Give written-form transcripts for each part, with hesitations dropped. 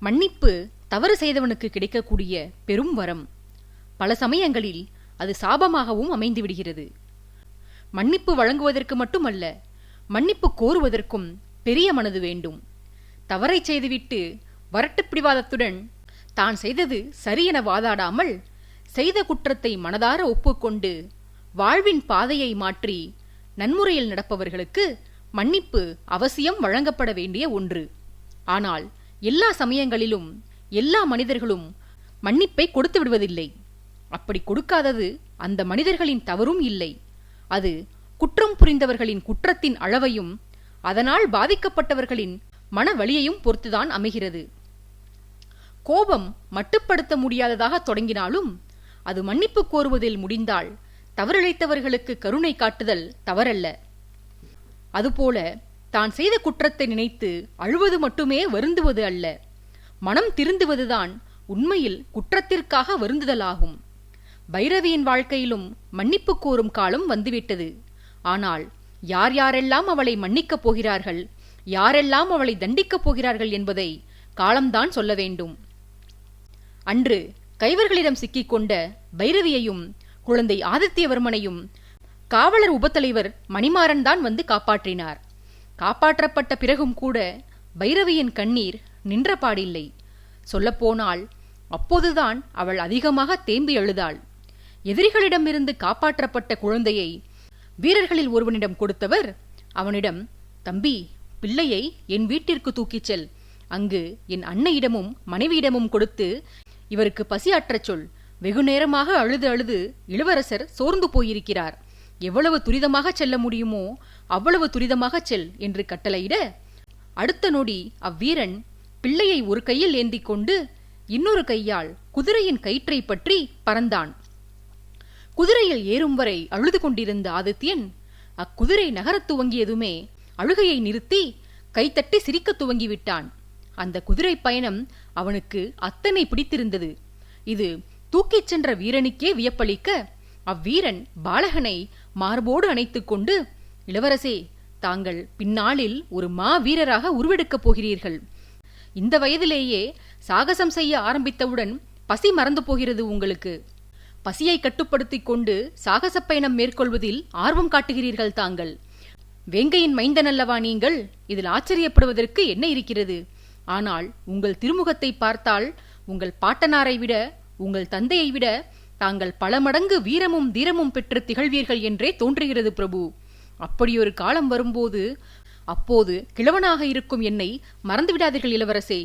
மன்னிப்பு தவறு செய்தவனுக்கு கிடைக்கக்கூடிய பெரும் வரம். பல சமயங்களில் அது சாபமாகவும் அமைந்து விடுகிறது. மன்னிப்பு வழங்குவதற்கு மட்டுமல்ல, மன்னிப்பு கோருவதற்கும் பெரிய மனது வேண்டும். தவறை செய்துவிட்டு வரட்டு பிடிவாதத்துடன் தான் செய்தது சரியென வாதாடாமல் செய்த குற்றத்தை மனதார ஒப்புக்கொண்டு வாழ்வின் பாதையை மாற்றி நன்முறையில் நடப்பவர்களுக்கு மன்னிப்பு அவசியம் வழங்கப்பட வேண்டிய ஒன்று. ஆனால் எல்லா சமயங்களிலும் எல்லா மனிதர்களும் மன்னிப்பை கொடுத்து விடுவதில்லை. அப்படி கொடுக்காதது அந்த மனிதர்களின் தவறும் இல்லை. அது குற்றம் புரிந்தவர்களின் குற்றத்தின் அளவையும் அதனால் பாதிக்கப்பட்டவர்களின் மன வலியையும் பொறுத்துதான் அமைகிறது. கோபம் மட்டுப்படுத்த முடியாததாக தொடங்கினாலும் அது மன்னிப்பு கோருவதில் முடிந்தால் தவறிழைத்தவர்களுக்கு கருணை காட்டுதல் தவறல்ல. அதுபோல தான் செய்த குற்றத்தை நினைத்து அழுவது மட்டுமே வருந்துவது அல்ல, மனம் திருந்துவதுதான் உண்மையில் குற்றத்திற்காக வருந்துதலாகும். பைரவியின் வாழ்க்கையிலும் மன்னிப்பு கோரும் காலம் வந்துவிட்டது. ஆனால் யார் யாரெல்லாம் அவளை மன்னிக்கப் போகிறார்கள், யாரெல்லாம் அவளை தண்டிக்கப் போகிறார்கள் என்பதை காலம்தான் சொல்ல வேண்டும். அன்று கைவர்களிடம் சிக்கிக்கொண்ட பைரவியையும் குழந்தை ஆதித்யவர்மனையும் காவலர் உபத்தலைவர் மணிமாறன் தான் வந்து காப்பாற்றினார். காப்பாற்றப்பட்ட பிறகும் கூட பைரவியின் கண்ணீர் நின்ற பாடில்லை. சொல்லப்போனால் அப்போதுதான் அவள் அதிகமாக தேம்பி அழுதாள். எதிரிகளிடமிருந்து காப்பாற்றப்பட்ட குழந்தையை வீரர்களில் ஒருவனிடம் கொடுத்தவர் அவனிடம், தம்பி, பிள்ளையை என் வீட்டிற்கு தூக்கிச் செல். அங்கு என் அன்னையிடமும் மனைவியிடமும் கொடுத்து இவருக்கு பசி ஆற்றச் சொல். வெகு நேரமாக அழுது அழுது இளவரசர் சோர்ந்து போயிருக்கிறார். எவ்வளவு துரிதமாக செல்ல முடியுமோ அவ்வளவு துரிதமாக செல் என்று கட்டளையிட, அடுத்த நொடி அவ்வீரன் பிள்ளையை ஒரு கையில் ஏந்திக் கொண்டு இன்னொரு கையால் குதிரையின் கயிற்றை பற்றி பறந்தான். குதிரையில் ஏறும் வரை அழுது கொண்டிருந்த ஆதித்யன் அக்குதிரை நகரத் துவங்கியதுமே அழுகையை நிறுத்தி கைத்தட்டி சிரிக்க துவங்கிவிட்டான். அந்த குதிரை பயணம் அவனுக்கு அத்தனை பிடித்திருந்தது. இது தூக்கிச் சென்ற வீரனுக்கே வியப்பளிக்க அவ்வீரன் பாலகனை மார்போடு அணைத்துக் கொண்டு, இளவரசே, தாங்கள் பின்னாளில் ஒரு மாவீரராக உருவெடுக்கப் போகிறீர்கள். இந்த வயதிலேயே சாகசம் செய்ய ஆரம்பித்தவுடன் பசி மறந்து போகிறது உங்களுக்கு. பசியை கட்டுப்படுத்திக் கொண்டு சாகச பயணம் மேற்கொள்வதில் ஆர்வம் காட்டுகிறீர்கள் தாங்கள். வேங்கையின் மைந்தன் அல்லவா நீங்கள்? இதில் ஆச்சரியப்படுவதற்கு என்ன இருக்கிறது? ஆனால் உங்கள் திருமுகத்தை பார்த்தால் உங்கள் பாட்டனாரை விட, உங்கள் தந்தையை விட தாங்கள் பல மடங்கு வீரமும் தீரமும் பெற்று திகழ்வீர்கள் என்றே தோன்றுகிறது பிரபு. அப்படியொரு காலம் வரும்போது அப்போது கிழவனாக இருக்கும் என்னை மறந்துவிடாதீர்கள் இளவரசே.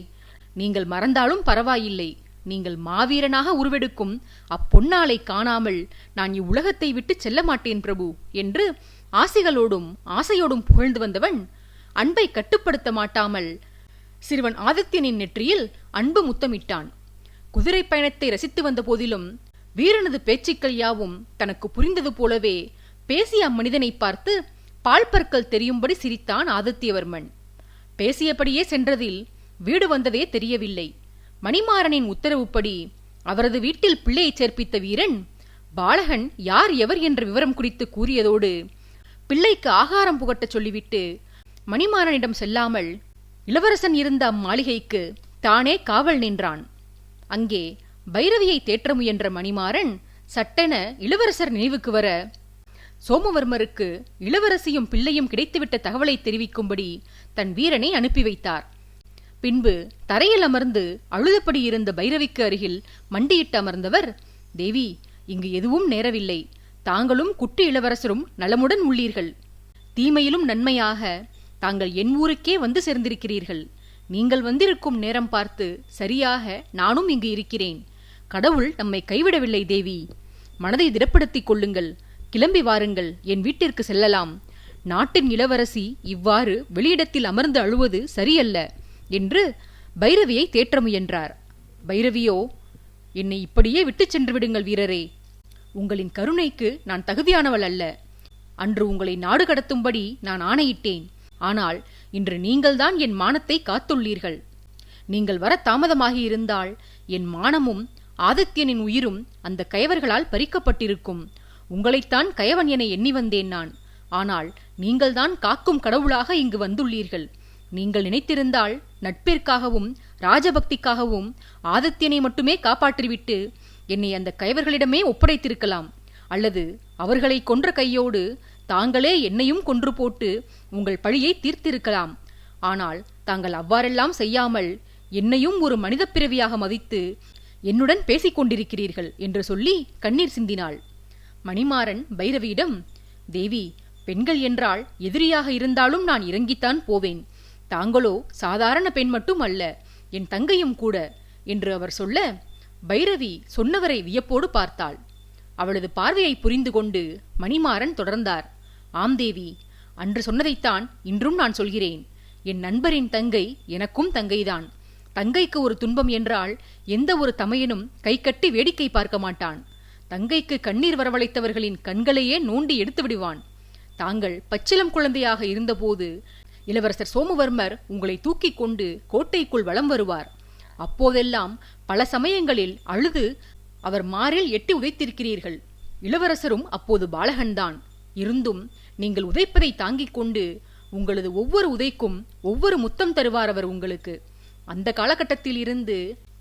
நீங்கள் மறந்தாலும் பரவாயில்லை. நீங்கள் மாவீரனாக உருவெடுக்கும் அப்பொன்னாளை காணாமல் நான் இவ்வுலகத்தை விட்டு செல்ல மாட்டேன் பிரபு என்று ஆசைகளோடும் ஆசையோடும் புகழ்ந்து வந்தவன் அன்பை கட்டுப்படுத்த மாட்டாமல் சிறுவன் ஆதித்யனின் நெற்றியில் அன்பு முத்தமிட்டான். குதிரை பயணத்தை ரசித்து வந்த போதிலும் வீரனது பேச்சுக்கள் யாவும் தனக்கு புரிந்தது போலவே பேசிய அம்மனிதனை பார்த்து பால் பற்கள் தெரியும்படி சிரித்தான் ஆதித்யவர்மன். பேசியபடியே சென்றதில் வீடு வந்ததே தெரியவில்லை. மணிமாறனின் உத்தரவுப்படி அவரது வீட்டில் பிள்ளையை சேர்ப்பித்த வீரன் பாலகன் யார் எவர் என்ற விவரம் குறித்து கூறியதோடு பிள்ளைக்கு ஆகாரம் புகட்டச் சொல்லிவிட்டு மணிமாறனிடம் செல்லாமல் இளவரசன் இருந்த அம்மாளிகைக்கு தானே காவல் நின்றான். அங்கே பைரவியை தேற்ற முயன்ற மணிமாறன் சட்டென இளவரசர் நினைவுக்கு வர சோமவர்மருக்கு இளவரசியும் பிள்ளையும் கிடைத்துவிட்ட தகவலை தெரிவிக்கும்படி தன் வீரனை அனுப்பி வைத்தார். பின்பு தரையில் அமர்ந்து அழுதபடி இருந்த பைரவிக்கு அருகில் மண்டியிட்டு அமர்ந்தவர், தேவி, இங்கு எதுவும் நேரவில்லை. தாங்களும் குட்டி இளவரசரும் நலமுடன் உள்ளீர்கள். தீமையிலும் நன்மையாக தாங்கள் என் ஊருக்கே வந்து சேர்ந்திருக்கிறீர்கள். நீங்கள் வந்திருக்கும் நேரம் பார்த்து சரியாக நானும் இங்கு இருக்கிறேன். கடவுள் நம்மை கைவிடவில்லை தேவி. மனதை திடப்படுத்திக் கொள்ளுங்கள். கிளம்பி வாருங்கள், என் வீட்டிற்கு செல்லலாம். நாட்டின் இளவரசி இவ்வாறு வெளியிடத்தில் அமர்ந்து அழுவது சரியல்ல என்று பைரவியை தேற்ற முயன்றார். பைரவியோ, என்னை இப்படியே விட்டுச் சென்று விடுங்கள் வீரரே. உங்களின் கருணைக்கு நான் தகுதியானவள் அல்ல. அன்று உங்களை நாடு கடத்தும்படி நான் ஆணையிட்டேன். ஆனால் இன்று நீங்கள்தான் என் மானத்தை காத்துள்ளீர்கள். நீங்கள் வர தாமதமாகியிருந்தால் என் மானமும் ஆதித்யனின் உயிரும் அந்த கயவர்களால் பறிக்கப்பட்டிருக்கும். உங்களைத்தான் கயவன் என எண்ணி வந்தேன் நான். ஆனால் நீங்கள்தான் காக்கும் கடவுளாக இங்கு வந்துள்ளீர்கள். நீங்கள் நினைத்திருந்தால் நட்பிற்காகவும் ராஜபக்திக்காகவும் ஆதித்யனை மட்டுமே காப்பாற்றிவிட்டு என்னை அந்த கயவர்களிடமே ஒப்படைத்திருக்கலாம். அல்லது அவர்களை கொன்ற கையோடு தாங்களே என்னையும் கொன்று போட்டு உங்கள் பழியை தீர்த்திருக்கலாம். ஆனால் தாங்கள் அவ்வாறெல்லாம் செய்யாமல் என்னையும் ஒரு மனித பிறவியாக மதித்து என்னுடன் பேசிக் கொண்டிருக்கிறீர்கள் என்று சொல்லி கண்ணீர் சிந்தினாள். மணிமாறன் பைரவியிடம், தேவி, பெண்கள் என்றால் எதிரியாக இருந்தாலும் நான் இறங்கித்தான் போவேன். தாங்களோ சாதாரண பெண் மட்டும் அல்ல, என் தங்கையும் கூட என்று அவர் சொல்ல, பைரவி சொன்னவரை வியப்போடு பார்த்தாள். அவளது பார்வையை புரிந்து கொண்டு மணிமாறன் தொடர்ந்தார். ஆம் தேவி, அன்று சொன்னதைத்தான் இன்றும் நான் சொல்கிறேன். என் நண்பரின் தங்கை எனக்கும் தங்கைதான். தங்கைக்கு ஒரு துன்பம் என்றால் எந்த ஒரு தமையனும் கைகட்டி வேடிக்கை பார்க்க மாட்டான். தங்கைக்கு கண்ணீர் வரவழைத்தவர்களின் கண்களையே நோண்டி எடுத்து விடுவான். தாங்கள் பச்சிலம் குழந்தையாக இருந்தபோது இளவரசர் சோமவர்மர் உங்களை தூக்கிக் கொண்டு கோட்டைக்குள் வலம் வருவார். அப்போதெல்லாம் பல சமயங்களில் அழுது அவர் மாரில் எட்டி உதைத்திருக்கிறீர்கள். இளவரசரும் அப்போது பாலகன்தான். இருந்தும் நீங்கள் உதைப்பதை தாங்கிக் கொண்டு உங்களது ஒவ்வொரு உதைக்கும் ஒவ்வொரு முத்தம் தருவார் அவர் உங்களுக்கு. அந்த காலகட்டத்தில் இருந்து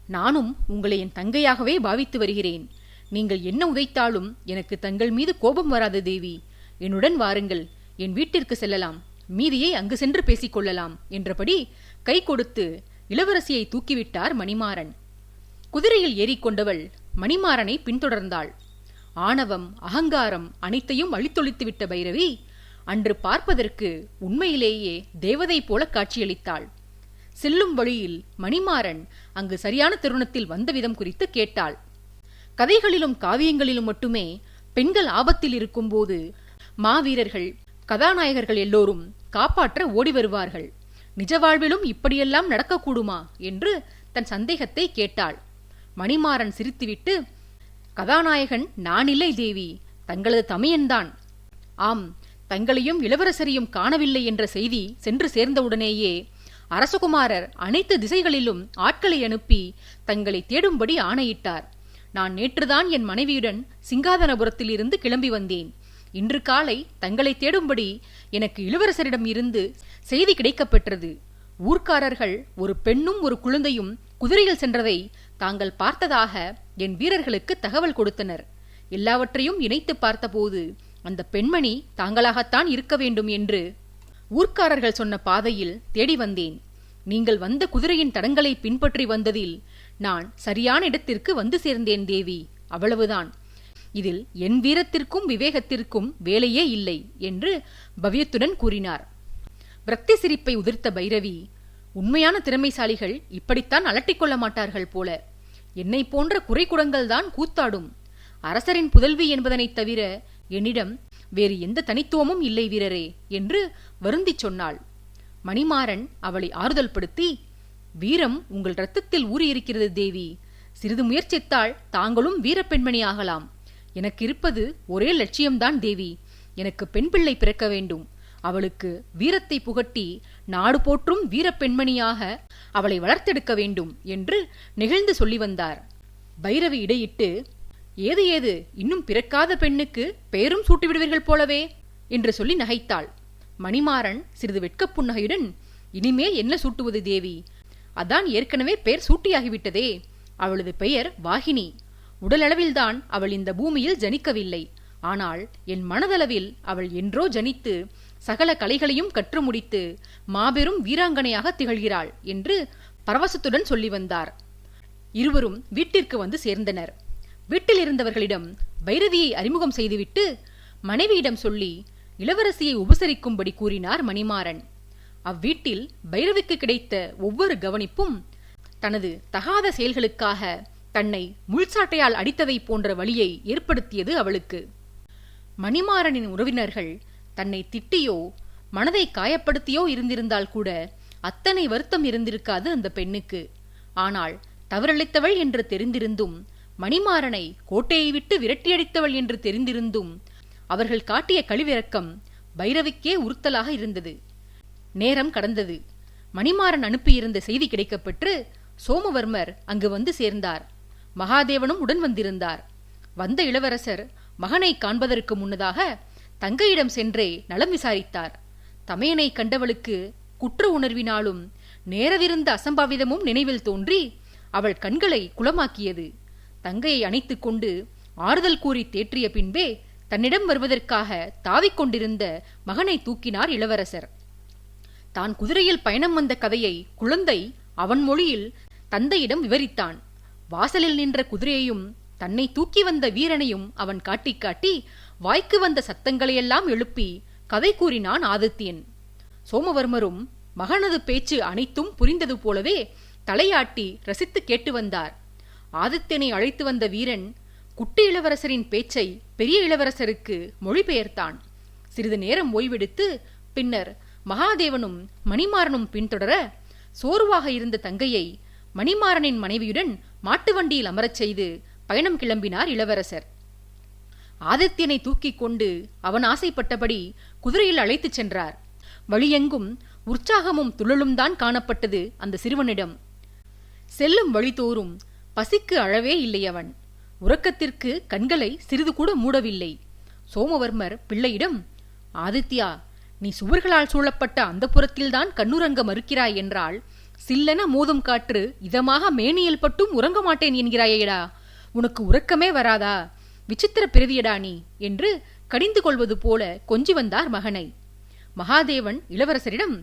நானும் உங்களை என் தங்கையாகவே பாவித்து வருகிறேன். நீங்கள் என்ன உதைத்தாலும் எனக்கு தங்கள் மீது கோபம் வராது தேவி. என்னுடன் வாருங்கள், என் வீட்டிற்கு செல்லலாம், மீதியை அங்கு சென்று பேசிக்கொள்ளலாம் என்றபடி கை கொடுத்து இளவரசியை தூக்கிவிட்டார் மணிமாறன். குதிரையில் ஏறிக்கொண்டவள் மணிமாறனை பின்தொடர்ந்தாள். ஆணவம், அகங்காரம் அனைத்தையும் அழித்தொழித்துவிட்ட பைரவி அன்று பார்ப்பதற்கு உண்மையிலேயே தேவதை போல காட்சியளித்தாள். செல்லும் வழியில் மணிமாறன் அங்கு சரியான தருணத்தில் வந்த விதம் குறித்து கேட்டாள். கதைகளிலும் காவியங்களிலும் மட்டுமே பெண்கள் ஆபத்தில் இருக்கும்போது மாவீரர்கள், கதாநாயகர்கள் எல்லோரும் காப்பாற்ற ஓடி வருவார்கள். நிஜ வாழ்விலும் இப்படியெல்லாம் நடக்கக்கூடுமா என்று தன் சந்தேகத்தை கேட்டாள். மணிமாறன் சிரித்துவிட்டு, கதாநாயகன் நானில்லை தேவி, தங்களது தமையன்தான். ஆம், தங்களையும் இளவரசரையும் காணவில்லை என்ற செய்தி சென்று சேர்ந்தவுடனேயே அரசகுமாரர் அனைத்து திசைகளிலும் ஆட்களை அனுப்பி தங்களை தேடும்படி ஆணையிட்டார். நான் நேற்றுதான் என் மனைவியுடன் சிங்காதனபுரத்தில் இருந்து கிளம்பி வந்தேன். இன்று காலை தங்களை தேடும்படி எனக்கு இளவரசரிடம் இருந்து செய்தி கிடைக்கப்பெற்றது. ஊர்க்காரர்கள் ஒரு பெண்ணும் ஒரு குழந்தையும் குதிரையில் சென்றதை தாங்கள் பார்த்ததாக என் வீரர்களுக்கு தகவல் கொடுத்தனர். எல்லாவற்றையும் இணைத்து பார்த்தபோது அந்த பெண்மணி தாங்களாகத்தான் இருக்க வேண்டும் என்று ஊர்க்காரர்கள் சொன்ன பாதையில் தேடி வந்தேன். நீங்கள் வந்த குதிரையின் தடங்களை பின்பற்றி வந்ததில் நான் சரியான இடத்திற்கு வந்து சேர்ந்தேன் தேவி, அவ்வளவுதான். இதில் என் வீரத்திற்கும் விவேகத்திற்கும் வேலையே இல்லை என்று பவ்யத்துடன் கூறினார். விரக்தி சிரிப்பை உதிர்த்த பைரவி, உண்மையான திறமைசாலிகள் இப்படித்தான் அலட்டிக்கொள்ள மாட்டார்கள் போல. என்னை போன்ற குறைகுடங்கள் தான் கூத்தாடும். அரசரின் புதல்வி என்பதனைத் தவிர என்னிடம் வேறு எந்த தனித்துவமும் இல்லை வீரரே என்று வருந்திச் சொன்னாள். மணிமாறன் அவளை ஆறுதல் படுத்தி, வீரம் உங்கள் இரத்தத்தில் ஊறியிருக்கிறது தேவி. சிறிது முயற்சித்தால் தாங்களும் வீரப்பெண்மணி ஆகலாம். எனக்கு இருப்பது ஒரே லட்சியம்தான் தேவி. எனக்கு பெண் பிள்ளை பிறக்க வேண்டும். அவளுக்கு வீரத்தை புகட்டி நாடு போற்றும் வீரப்பெண்மணியாக அவளை வளர்த்தெடுக்க வேண்டும் என்று நெகிழ்ந்து சொல்லி வந்தார். பைரவி இடையிட்டு, ஏது இன்னும் பிறக்காத பெண்ணுக்கு பெயரும் சூட்டிவிடுவீர்கள் போலவே என்று சொல்லி நகைத்தாள். மணிமாறன் சிறிது வெட்கப் புன்னகையுடன், இனிமேல் என்ன சூட்டுவது தேவி? அதான் ஏற்கனவே பெயர் சூட்டியாகிவிட்டதே. அவளது பெயர் வாகினி. உடலளவில்தான் அவள் இந்த பூமியில் ஜனிக்கவில்லை. ஆனால் என் மனதளவில் அவள் என்றோ ஜனித்து சகல கலைகளையும் கற்று முடித்து மாபெரும் வீராங்கனையாக திகழ்கிறாள் என்று பரவசத்துடன் சொல்லி வந்தார். இருவரும் வீட்டிற்கு வந்து சேர்ந்தனர். வீட்டில் இருந்தவர்களிடம் பைரவியை அறிமுகம் செய்துவிட்டு மனைவியிடம் சொல்லி இளவரசியை உபசரிக்கும்படி கூறினார் மணிமாறன். அவ்வீட்டில் பைரவிக்கு கிடைத்த ஒவ்வொரு கவனிப்பும் தனது தகாத செயல்களுக்காக தன்னை முள்சாட்டையால் அடித்ததை போன்ற வலியை ஏற்படுத்தியது அவளுக்கு. மணிமாறனின் உறவினர்கள் தன்னை திட்டியோ மனதை காயப்படுத்தியோ இருந்திருந்தால் கூட அத்தனை வருத்தம் இருந்திருக்காது அந்த பெண்ணுக்கு. ஆனால் தவறளித்தவள் என்று தெரிந்திருந்தும், மணிமாறனை கோட்டையை விட்டு விரட்டியடித்தவள் என்று தெரிந்திருந்தும் அவர்கள் காட்டிய கழிவிறக்கம் பைரவிக்கே உறுத்தலாக இருந்தது. நேரம் கடந்தது. மணிமாறன் அனுப்பியிருந்த செய்தி கிடைக்கப்பெற்று சோமவர்மர் அங்கு வந்து சேர்ந்தார். மகாதேவனும் உடன் வந்திருந்தார். வந்த இளவரசர் மகனை காண்பதற்கு முன்னதாக தங்கையிடம் சென்றே நலம் விசாரித்தார். தமையனை கண்டவளுக்கு குற்ற உணர்வினாலும் நேரவிருந்த அசம்பாவிதமும் நினைவில் தோன்றி அவள் கண்களை குளமாக்கியது. தங்கையை அணைத்துக் கொண்டு ஆறுதல் கூறி தேற்றிய பின்பே தன்னிடம் வருவதற்காக தாவிக்கொண்டிருந்த மகனை தூக்கினார் இளவரசர். தான் குதிரையில் பயணம் வந்த கதையை குழந்தை அவன் மொழியில் தந்தையிடம் விவரித்தான். வாசலில் நின்ற குதிரையையும் தன்னை தூக்கி வந்த வீரனையும் அவன் காட்டி காட்டி வாய்க்கு வந்த சத்தங்களையெல்லாம் எழுப்பி கதை கூறினான் ஆதித்யன். சோமவர்மரும் மகனது பேச்சு அனைத்தும் புரிந்தது போலவே தலையாட்டி ரசித்து கேட்டு வந்தார். ஆதித்யனை அழைத்து வந்த வீரன் குட்டி இளவரசரின் பேச்சை பெரிய இளவரசருக்கு மொழிபெயர்த்தான். சிறிது நேரம் ஓய்வெடுத்து பின்னர் மகாதேவனும் மணிமாறனும் பின்தொடர சோர்வாக இருந்த தங்கையை மணிமாறனின் மனைவியுடன் மாட்டு வண்டியில் அமரச் செய்து பயணம் கிளம்பினார் இளவரசர். ஆதித்யனை தூக்கிக் கொண்டு அவன் ஆசைப்பட்டபடி குதிரையில் அழைத்துச் சென்றார். வழியெங்கும் உற்சாகமும் துள்ளலும் தான் காணப்பட்டது அந்த சிறுவனிடம். செல்லும் வழிதோறும் பசிக்கு அழவே இல்லை. அவன் உறக்கத்திற்கு கண்களை சிறிது கூட மூடவில்லை. சோமவர்மர் பிள்ளையிடம், ஆதித்யா, நீ சுவர்களால் சூழப்பட்ட அந்த புறத்தில்தான் கண்ணுறங்க மறுக்கிறாய் என்றால் சில்லென மோதும் காற்று இதமாக மேனியில் பட்டும் உறங்க மாட்டேன் என்கிறாயேடா, உனக்கு உறக்கமே வராதா? விசித்திர பிறவியடா நீ என்று கடிந்து கொள்வது போல கொஞ்சி வந்தார் மகனை. மகாதேவன் இளவரசரிடம்,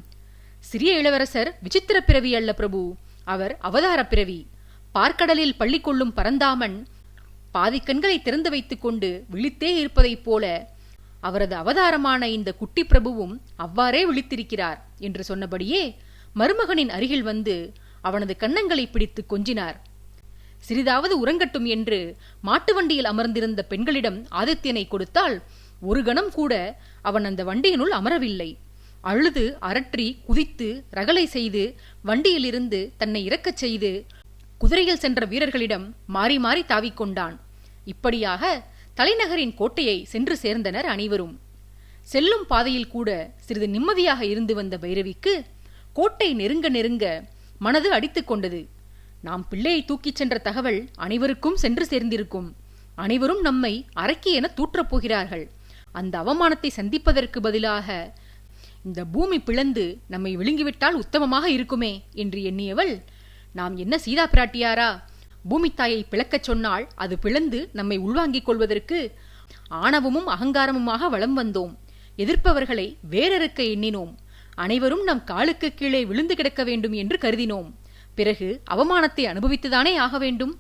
சிறிய இளவரசர் விசித்திர பிறவி அல்ல பிரபு, அவர் அவதார பிறவி. பார்க்கடலில் பள்ளி கொள்ளும் பரந்தாமன் பாதிக்கண்களை திறந்து வைத்துக் கொண்டு விழித்தே இருப்பதைப் போல அவரது அவதாரமான இந்த குட்டி பிரபுவும் அவ்வாறே விழித்திருக்கிறார் என்று சொன்னபடியே மருமகனின் அருகில் வந்து அவனது கன்னங்களை பிடித்து கொஞ்சினார். சிறிதாவது உறங்கட்டும் என்று மாட்டு வண்டியில் அமர்ந்திருந்த பெண்களிடம் ஆதித்யனை கொடுத்தால் ஒரு கணம் கூட அவன் அந்த வண்டியினுள் அமரவில்லை. அழுது அரற்றி குதித்து ரகளை செய்து வண்டியிலிருந்து தன்னை இறக்கச் செய்து குதிரையில் சென்ற வீரர்களிடம் மாறி மாறி தாவிக்கொண்டான். இப்படியாக தலைநகரின் கோட்டையை சென்று சேர்ந்தனர் அனைவரும். செல்லும் பாதையில் கூட சிறிது நிம்மதியாக இருந்து வந்த பைரவிக்கு கோட்டை நெருங்க நெருங்க மனது அடித்துக் கொண்டது. நாம் பிள்ளையை தூக்கிச் சென்ற தகவல் அனைவருக்கும் சென்று சேர்ந்திருக்கும். அனைவரும் நம்மை அரக்கி என தூற்றப் போகிறார்கள். அந்த அவமானத்தை சந்திப்பதற்கு பதிலாக இந்த பூமி பிளந்து நம்மை விழுங்கிவிட்டால் உத்தமமாக இருக்குமே என்று எண்ணியவள், நாம் என்ன சீதா பிராட்டியாரா? பூமித்தாயை பிளக்கச் சொன்னால் அது பிளந்து நம்மை உள்வாங்கிக் கொள்வதற்கு ஆணவமும் அகங்காரமுமாக வலம் வந்தோம். எதிர்ப்பவர்களை வேறறுக்க எண்ணினோம். அனைவரும் நம் காலுக்கு கீழே விழுந்து கிடக்க வேண்டும் என்று கருதினோம். பிறகு அவமானத்தை அனுபவித்துதானே ஆக வேண்டும்.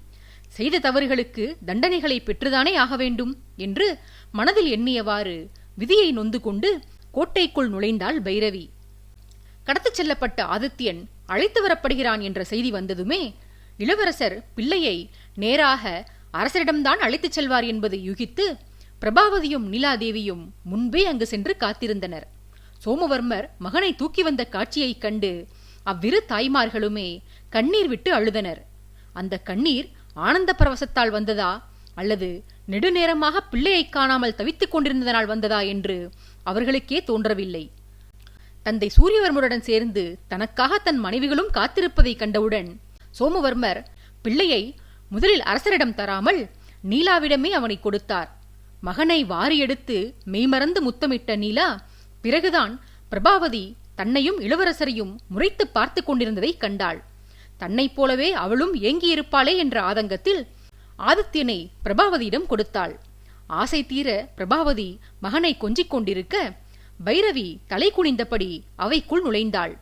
செய்த தவறுகளுக்கு தண்டனைகளை பெற்றுதானே ஆக வேண்டும் என்று மனதில் எண்ணியவாறு விதியை நொந்து கொண்டு கோட்டைக்குள் நுழைந்தாள் பைரவி. கடத்திச் செல்லப்பட்ட ஆதித்யன் அழைத்து வரப்படுகிறான் என்ற செய்தி வந்ததுமே இளவரசர் பிள்ளையை நேராக அரசரிடம்தான் அழைத்துச் செல்வார் என்பதை யூகித்து பிரபாவதியும் நீலாதேவியும் முன்பே அங்கு சென்று காத்திருந்தனர். சோமவர்மர் மகனை தூக்கி வந்த காட்சியைக் கண்டு அவ்விரு தாய்மார்களுமே கண்ணீர் விட்டு அழுதனர். அந்த கண்ணீர் ஆனந்த பரவசத்தால் வந்ததா அல்லது நெடுநேரமாக பிள்ளையை காணாமல் தவித்துக் கொண்டிருந்ததனால் வந்ததா என்று அவர்களுக்கே தோன்றவில்லை. தந்தை சூரியவர்மருடன் சேர்ந்து தனக்காக தன் மனைவிகளும் காத்திருப்பதை கண்டவுடன் சோமவர்மர் பிள்ளையை முதலில் அரசரிடம் தராமல் நீலாவிடமே அவனை கொடுத்தார். மகனை வாரி எடுத்து மெய்மறந்து முத்தமிட்ட நீலா பிறகுதான் பிரபாவதி தன்னையும் இளவரசரையும் முறைத்து பார்த்து கொண்டிருந்ததை கண்டாள். தன்னைப் போலவே அவளும் ஏங்கியிருப்பாளே என்ற ஆதங்கத்தில் ஆதித்யனை பிரபாவதியிடம் கொடுத்தாள். ஆசை தீர பிரபாவதி மகனை கொஞ்சிக் கொண்டிருக்க பைரவி தலை குனிந்தபடி அவைக்குள் நுழைந்தாள்.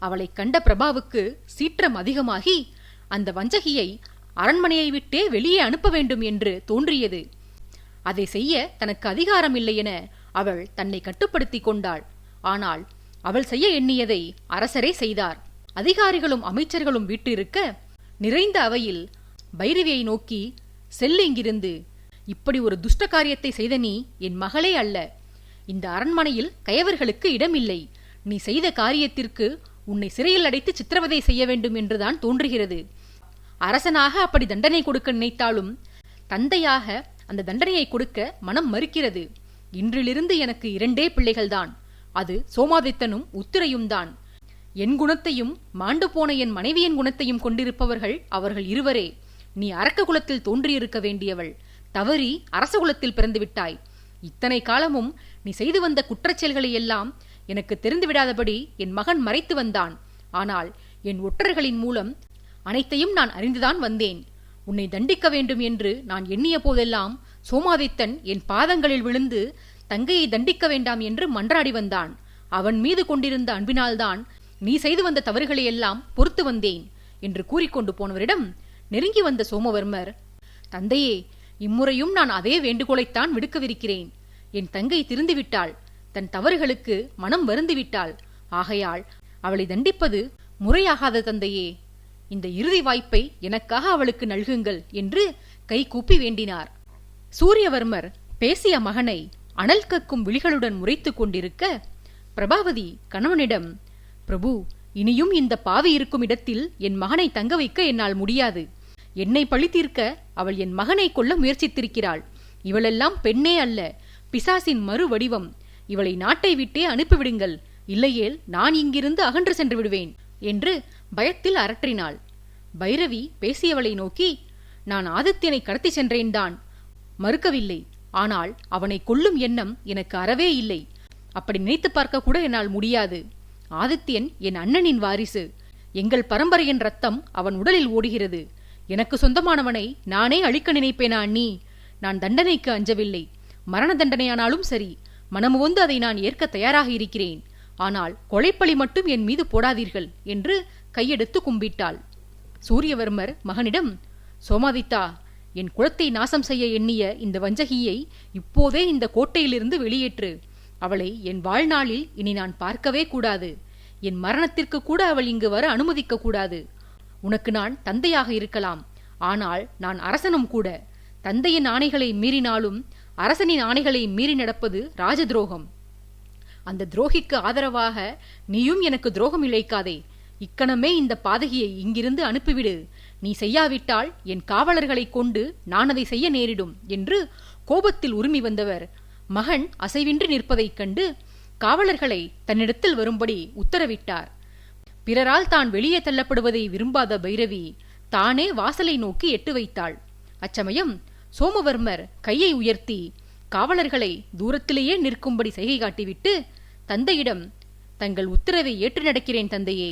அவளை கண்ட பிரபாவுக்கு சீற்றம் அதிகமாகி அந்த வஞ்சகியை அரண்மனையை விட்டே வெளியே அனுப்ப வேண்டும் என்று தோன்றியது. அதை செய்ய தனக்கு அதிகாரம் இல்லை என அவள் தன்னை கட்டுப்படுத்தி கொண்டாள். ஆனால் அவள் செய்ய எண்ணியதை அரசரே செய்தார். அதிகாரிகளும் அமைச்சர்களும் வீட்டிருக்க நிறைந்த அவையில் பைரவியை நோக்கி, செல்லு இங்கிருந்து. இப்படி ஒரு துஷ்ட காரியத்தை செய்த நீ என் மகளே அல்ல. இந்த அரண்மனையில் கயவர்களுக்கு இடமில்லை. நீ செய்த காரியத்திற்கு உன்னை சிறையில் அடைத்து சித்திரவதை செய்ய வேண்டும் என்றுதான் தோன்றுகிறது. அரசனாக அப்படி தண்டனை கொடுக்க நினைத்தாலும் தந்தையாக அந்த தண்டனையை கொடுக்க மனம் மறுக்கிறது. இன்றிலிருந்து எனக்கு 2 பிள்ளைகள்தான். அது சோமாதித்தனும் உத்திரையும் தான். என் குணத்தையும் மாண்டு போன என் மனைவியின் குணத்தையும் கொண்டிருப்பவர்கள் அவர்கள் இருவரே. நீ அரக்க குலத்தில் தோன்றியிருக்க வேண்டியவள். தவறி அரச குலத்தில் பிறந்து விட்டாய். இத்தனை காலமும் நீ செய்து வந்த குற்றச்செயல்களை எல்லாம் எனக்கு தெரிந்துவிடாதபடி என் மகன் மறைத்து வந்தான். ஆனால் என் ஒற்றர்களின் மூலம் அனைத்தையும் நான் அறிந்துதான் வந்தேன். உன்னை தண்டிக்க வேண்டும் என்று நான் எண்ணிய போதெல்லாம் சோமாதித்தன் என் பாதங்களில் விழுந்து தங்கையை தண்டிக்க வேண்டாம் என்று மன்றாடி வந்தான். அவன் மீது கொண்டிருந்த அன்பினால்தான் நீ செய்து வந்த தவறுகளையெல்லாம் பொறுத்து வந்தேன் என்று கூறிக்கொண்டு போனவரிடம் நெருங்கி வந்த சோமவர்மர், தந்தையே, இம்முறையும் நான் அதே வேண்டுகோளைத்தான் விடுக்கவிருக்கிறேன். என் தங்கை திருந்திவிட்டாள், தன் தவறுகளுக்கு மனம் வருந்திவிட்டாள். ஆகையால் அவளை தண்டிப்பது முறையாகாத தந்தையே. இந்த இறுதி வாய்ப்பை எனக்காக அவளுக்கு நல்குங்கள் என்று கை கூப்பி வேண்டினார். சூரியவர்மர் பேசிய மகனை அனல் கக்கும் விழிகளுடன் முறைத்து கொண்டிருக்க பிரபாவதி கணவனிடம், பிரபு, இனியும் இந்த பாவி இருக்கும் இடத்தில் என் மகனை தங்க வைக்க என்னால் முடியாது. என்னை பழி தீர்க்க அவள் என் மகனை கொல்ல முயற்சித்திருக்கிறாள். இவளெல்லாம் பெண்ணே அல்ல, பிசாசின் மறு வடிவம். இவளை நாட்டை விட்டே அனுப்பிவிடுங்கள், இல்லையேல் நான் இங்கிருந்து அகன்று சென்று விடுவேன் என்று பயத்தில் அரற்றினாள். பைரவி பேசியவளை நோக்கி, நான் ஆதித்யனை கடத்தி சென்றேன்தான், மறுக்கவில்லை. ஆனால் அவனை கொல்லும் எண்ணம் எனக்கு அறவே இல்லை. அப்படி நினைத்து பார்க்க கூட என்னால் முடியாது. ஆதித்யன் என் அண்ணனின் வாரிசு. எங்கள் பரம்பரையின் ரத்தம் அவன் உடலில் ஓடுகிறது. எனக்கு சொந்தமானவனை நானே அழிக்க நினைப்பேனா அண்ணி? நான் தண்டனைக்கு அஞ்சவில்லை. மரண தண்டனையானாலும் சரி, மனமுவந்து அதை நான் ஏற்க தயாராக இருக்கிறேன். ஆனால் கொலைப்பழி மட்டும் என் மீது போடாதீர்கள் என்று கையெடுத்து கும்பிட்டாள். சூரியவர்மர் மகனிடம், சோமாதித்தா, என் குலத்தை நாசம் செய்ய எண்ணிய இந்த வஞ்சகியை இப்போதே இந்த கோட்டையிலிருந்து வெளியேற்று. அவளை என் வாழ்நாளில் இனி நான் பார்க்கவே கூடாது. என் மரணத்திற்கு கூட அவள் இங்கு வர அனுமதிக்க கூடாது. உனக்கு நான் தந்தையாக இருக்கலாம், ஆனால் நான் அரசனும் கூட. தந்தையின் ஆணைகளை மீறினாலும் அரசனின் ஆணைகளை மீறி நடப்பது ராஜ துரோகம். அந்த துரோகிக்கு ஆதரவாக நீயும் எனக்கு துரோகம் இழைக்காதே. இக்கணமே இந்த பாதகியை இங்கிருந்து அனுப்பிவிடு. நீ செய்யாவிட்டால் என் காவலர்களை கொண்டு நான் அதை செய்ய நேரிடும் என்று கோபத்தில் உருமி வந்தவர் மகன் அசைவின்றி நிற்பதைக் கண்டு காவலர்களை தன்னிடத்தில் வரும்படி உத்தரவிட்டார். பிறரால் தான் வெளியே தள்ளப்படுவதை விரும்பாத பைரவி தானே வாசலை நோக்கி எட்டு வைத்தாள். அச்சமயம் சோமவர்மர் கையை உயர்த்தி காவலர்களை தூரத்திலேயே நிற்கும்படி சைகை காட்டிவிட்டு தந்தையிடம், தங்கள் உத்தரவை ஏற்று நடக்கிறேன் தந்தையே.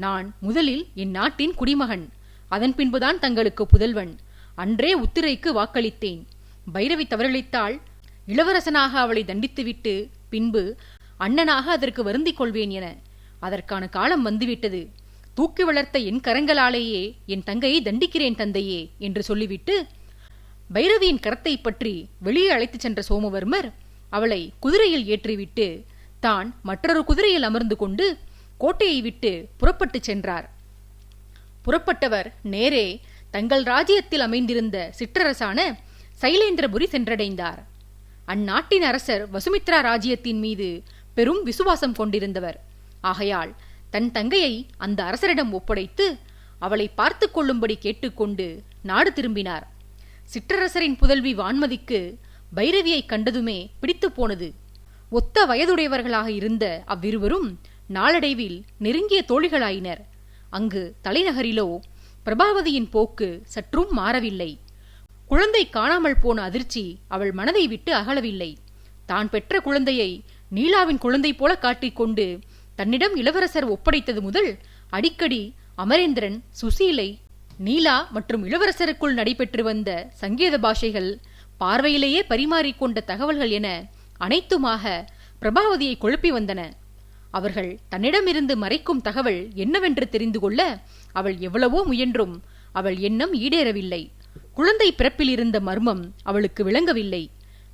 நான் முதலில் என் நாட்டின் குடிமகன், அதன் பின்புதான் தங்களுக்கு புதல்வன். அன்றே உத்திரைக்கு வாக்களித்தேன். பைரவி தவறளித்தால் இளவரசனாக அவளை தண்டித்துவிட்டு பின்பு அண்ணனாக அதற்கு வருந்திக் கொள்வேன் என. அதற்கான காலம் வந்துவிட்டது. தூக்கி வளர்த்த என் கரங்களாலேயே என் தங்கையை தண்டிக்கிறேன் தந்தையே என்று சொல்லிவிட்டு பைரவியின் கரத்தை பற்றி வெளியே அழைத்துச் சென்ற சோமவர்மர் அவளை குதிரையில் ஏற்றிவிட்டு தான் மற்றொரு குதிரையில் அமர்ந்து கொண்டு கோட்டையை விட்டு புறப்பட்டு சென்றார். புறப்பட்டவர் நேரே தங்கள் ராஜ்யத்தில் அமைந்திருந்த சிற்றரசான சைலேந்திரபுரி சென்றடைந்தார். அந்நாட்டின் அரசர் வசுமித்ரா ராஜ்யத்தின் மீது பெரும் விசுவாசம் கொண்டிருந்தவர். ஆகையால் தன் தங்கையை அந்த அரசரிடம் ஒப்படைத்து அவளை பார்த்து கொள்ளும்படி கேட்டுக்கொண்டு நாடு திரும்பினார். சிற்றரசரின் புதல்வி வான்மதிக்கு பைரவியை கண்டதுமே பிடித்து போனது. ஒத்த வயதுடையவர்களாக இருந்த அவ்விருவரும் நாளடைவில் நெருங்கிய தோழிகளாயினர். அங்கு தலைநகரிலோ பிரபாவதியின் போக்கு சற்றும் மாறவில்லை. குழந்தை காணாமல் போன அதிர்ச்சி அவள் மனதை விட்டு அகலவில்லை. தான் பெற்ற குழந்தையை நீலாவின் குழந்தை போல காட்டிக்கொண்டு தன்னிடம் இளவரசர் ஒப்படைத்தது முதல் அடிக்கடி அமரேந்திரன், சுசீலை, நீலா மற்றும் இளவரசருக்குள் நடைபெற்று வந்த சங்கேத பாஷைகள், பார்வையிலேயே பரிமாறிக்கொண்ட தகவல்கள் என அனைத்துமாக பிரபாவதியை குழப்பி வந்தன. அவர்கள் தன்னிடமிருந்து மறைக்கும் தகவல் என்னவென்று தெரிந்து கொள்ள அவள் எவ்வளவோ முயன்றும் அவள் எண்ணம் ஈடேறவில்லை. குழந்தை பிறப்பில் இருந்த மர்மம் அவளுக்கு விளங்கவில்லை.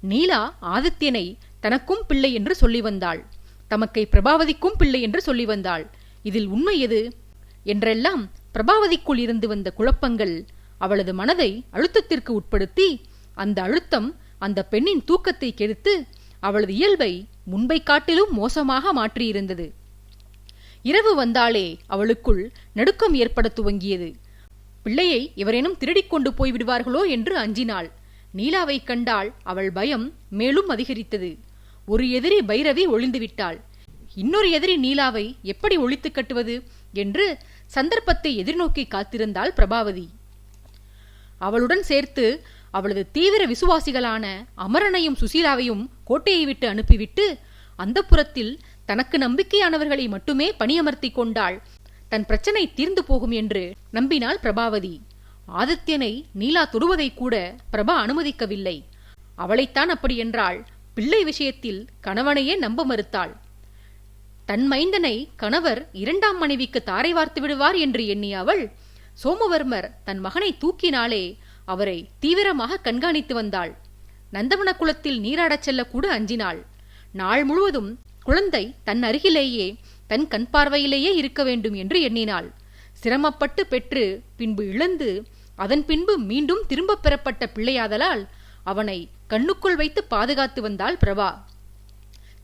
நீலா ஆதித்யனை தனக்கும் பிள்ளை என்று சொல்லி வந்தாள், தமக்கை பிரபாவதிக்கும் பிள்ளை என்று சொல்லி வந்தாள். இதில் உண்மை எது என்றெல்லாம் பிரபாவதிக்குள் இருந்து வந்த குழப்பங்கள் அவளது மனதை அழுத்தத்திற்கு உட்படுத்தி அந்த அழுத்தம் அந்த பெண்ணின் தூக்கத்தை கெடுத்து அவளது இயல்பை முன்பை காட்டிலும் மோசமாக மாற்றியிருந்தது. இரவு வந்தாலே அவளுக்குள் நடுக்கம் ஏற்பட துவங்கியது. பிள்ளையை எவரேனும் திருடிக் கொண்டு போய் விடுவார்களோ என்று அஞ்சினாள். நீலாவை கண்டால் அவள் பயம் மேலும் அதிகரித்தது. ஒரு எதிரி பைரவி ஒளிந்துவிட்டாள். இன்னொரு எதிரி நீலாவை எப்படி ஒழித்து கட்டுவது என்று சந்தர்ப்பத்தை எதிர்நோக்கி காத்திருந்தாள் பிரபாவதி. அவளுடன் சேர்த்து அவளது தீவிர விசுவாசிகளான அமரனையும் சுசீலாவையும் கோட்டையை விட்டு அனுப்பிவிட்டு அந்த புறத்தில் தனக்கு நம்பிக்கையானவர்களை மட்டுமே பணியமர்த்தி கொண்டாள் தன் பிரச்சனை தீர்ந்து போகும் என்று நம்பினாள் பிரபாவதி. ஆதித்யனை நீலா தொடுவதை கூட பிரபா அனுமதிக்கவில்லை. அவளைத்தான் அப்படி என்றாள். பிள்ளை விஷயத்தில் கணவனையே நம்ப மறுத்தாள். தன் மைந்தனை கணவர் இரண்டாம் மனைவிக்கு தாரை வார்த்து விடுவார் என்று எண்ணிய அவள் சோமவர்மர் தன் மகனை தூக்கினாலே அவரை தீவிரமாக கண்காணித்து வந்தாள். நந்தவன குளத்தில் நீராடச் செல்ல கூட அஞ்சினாள். நாள் முழுவதும் குழந்தை தன் அருகிலேயே தன் கண் பார்வையிலேயே இருக்க வேண்டும் என்று எண்ணினாள். சிரமப்பட்டு பெற்று பின்பு இழந்து அதன் பின்பு மீண்டும் திரும்ப பெறப்பட்ட பிள்ளையாதலால் அவனை கண்ணுக்குள் வைத்து பாதுகாத்து வந்தாள் பிரபா.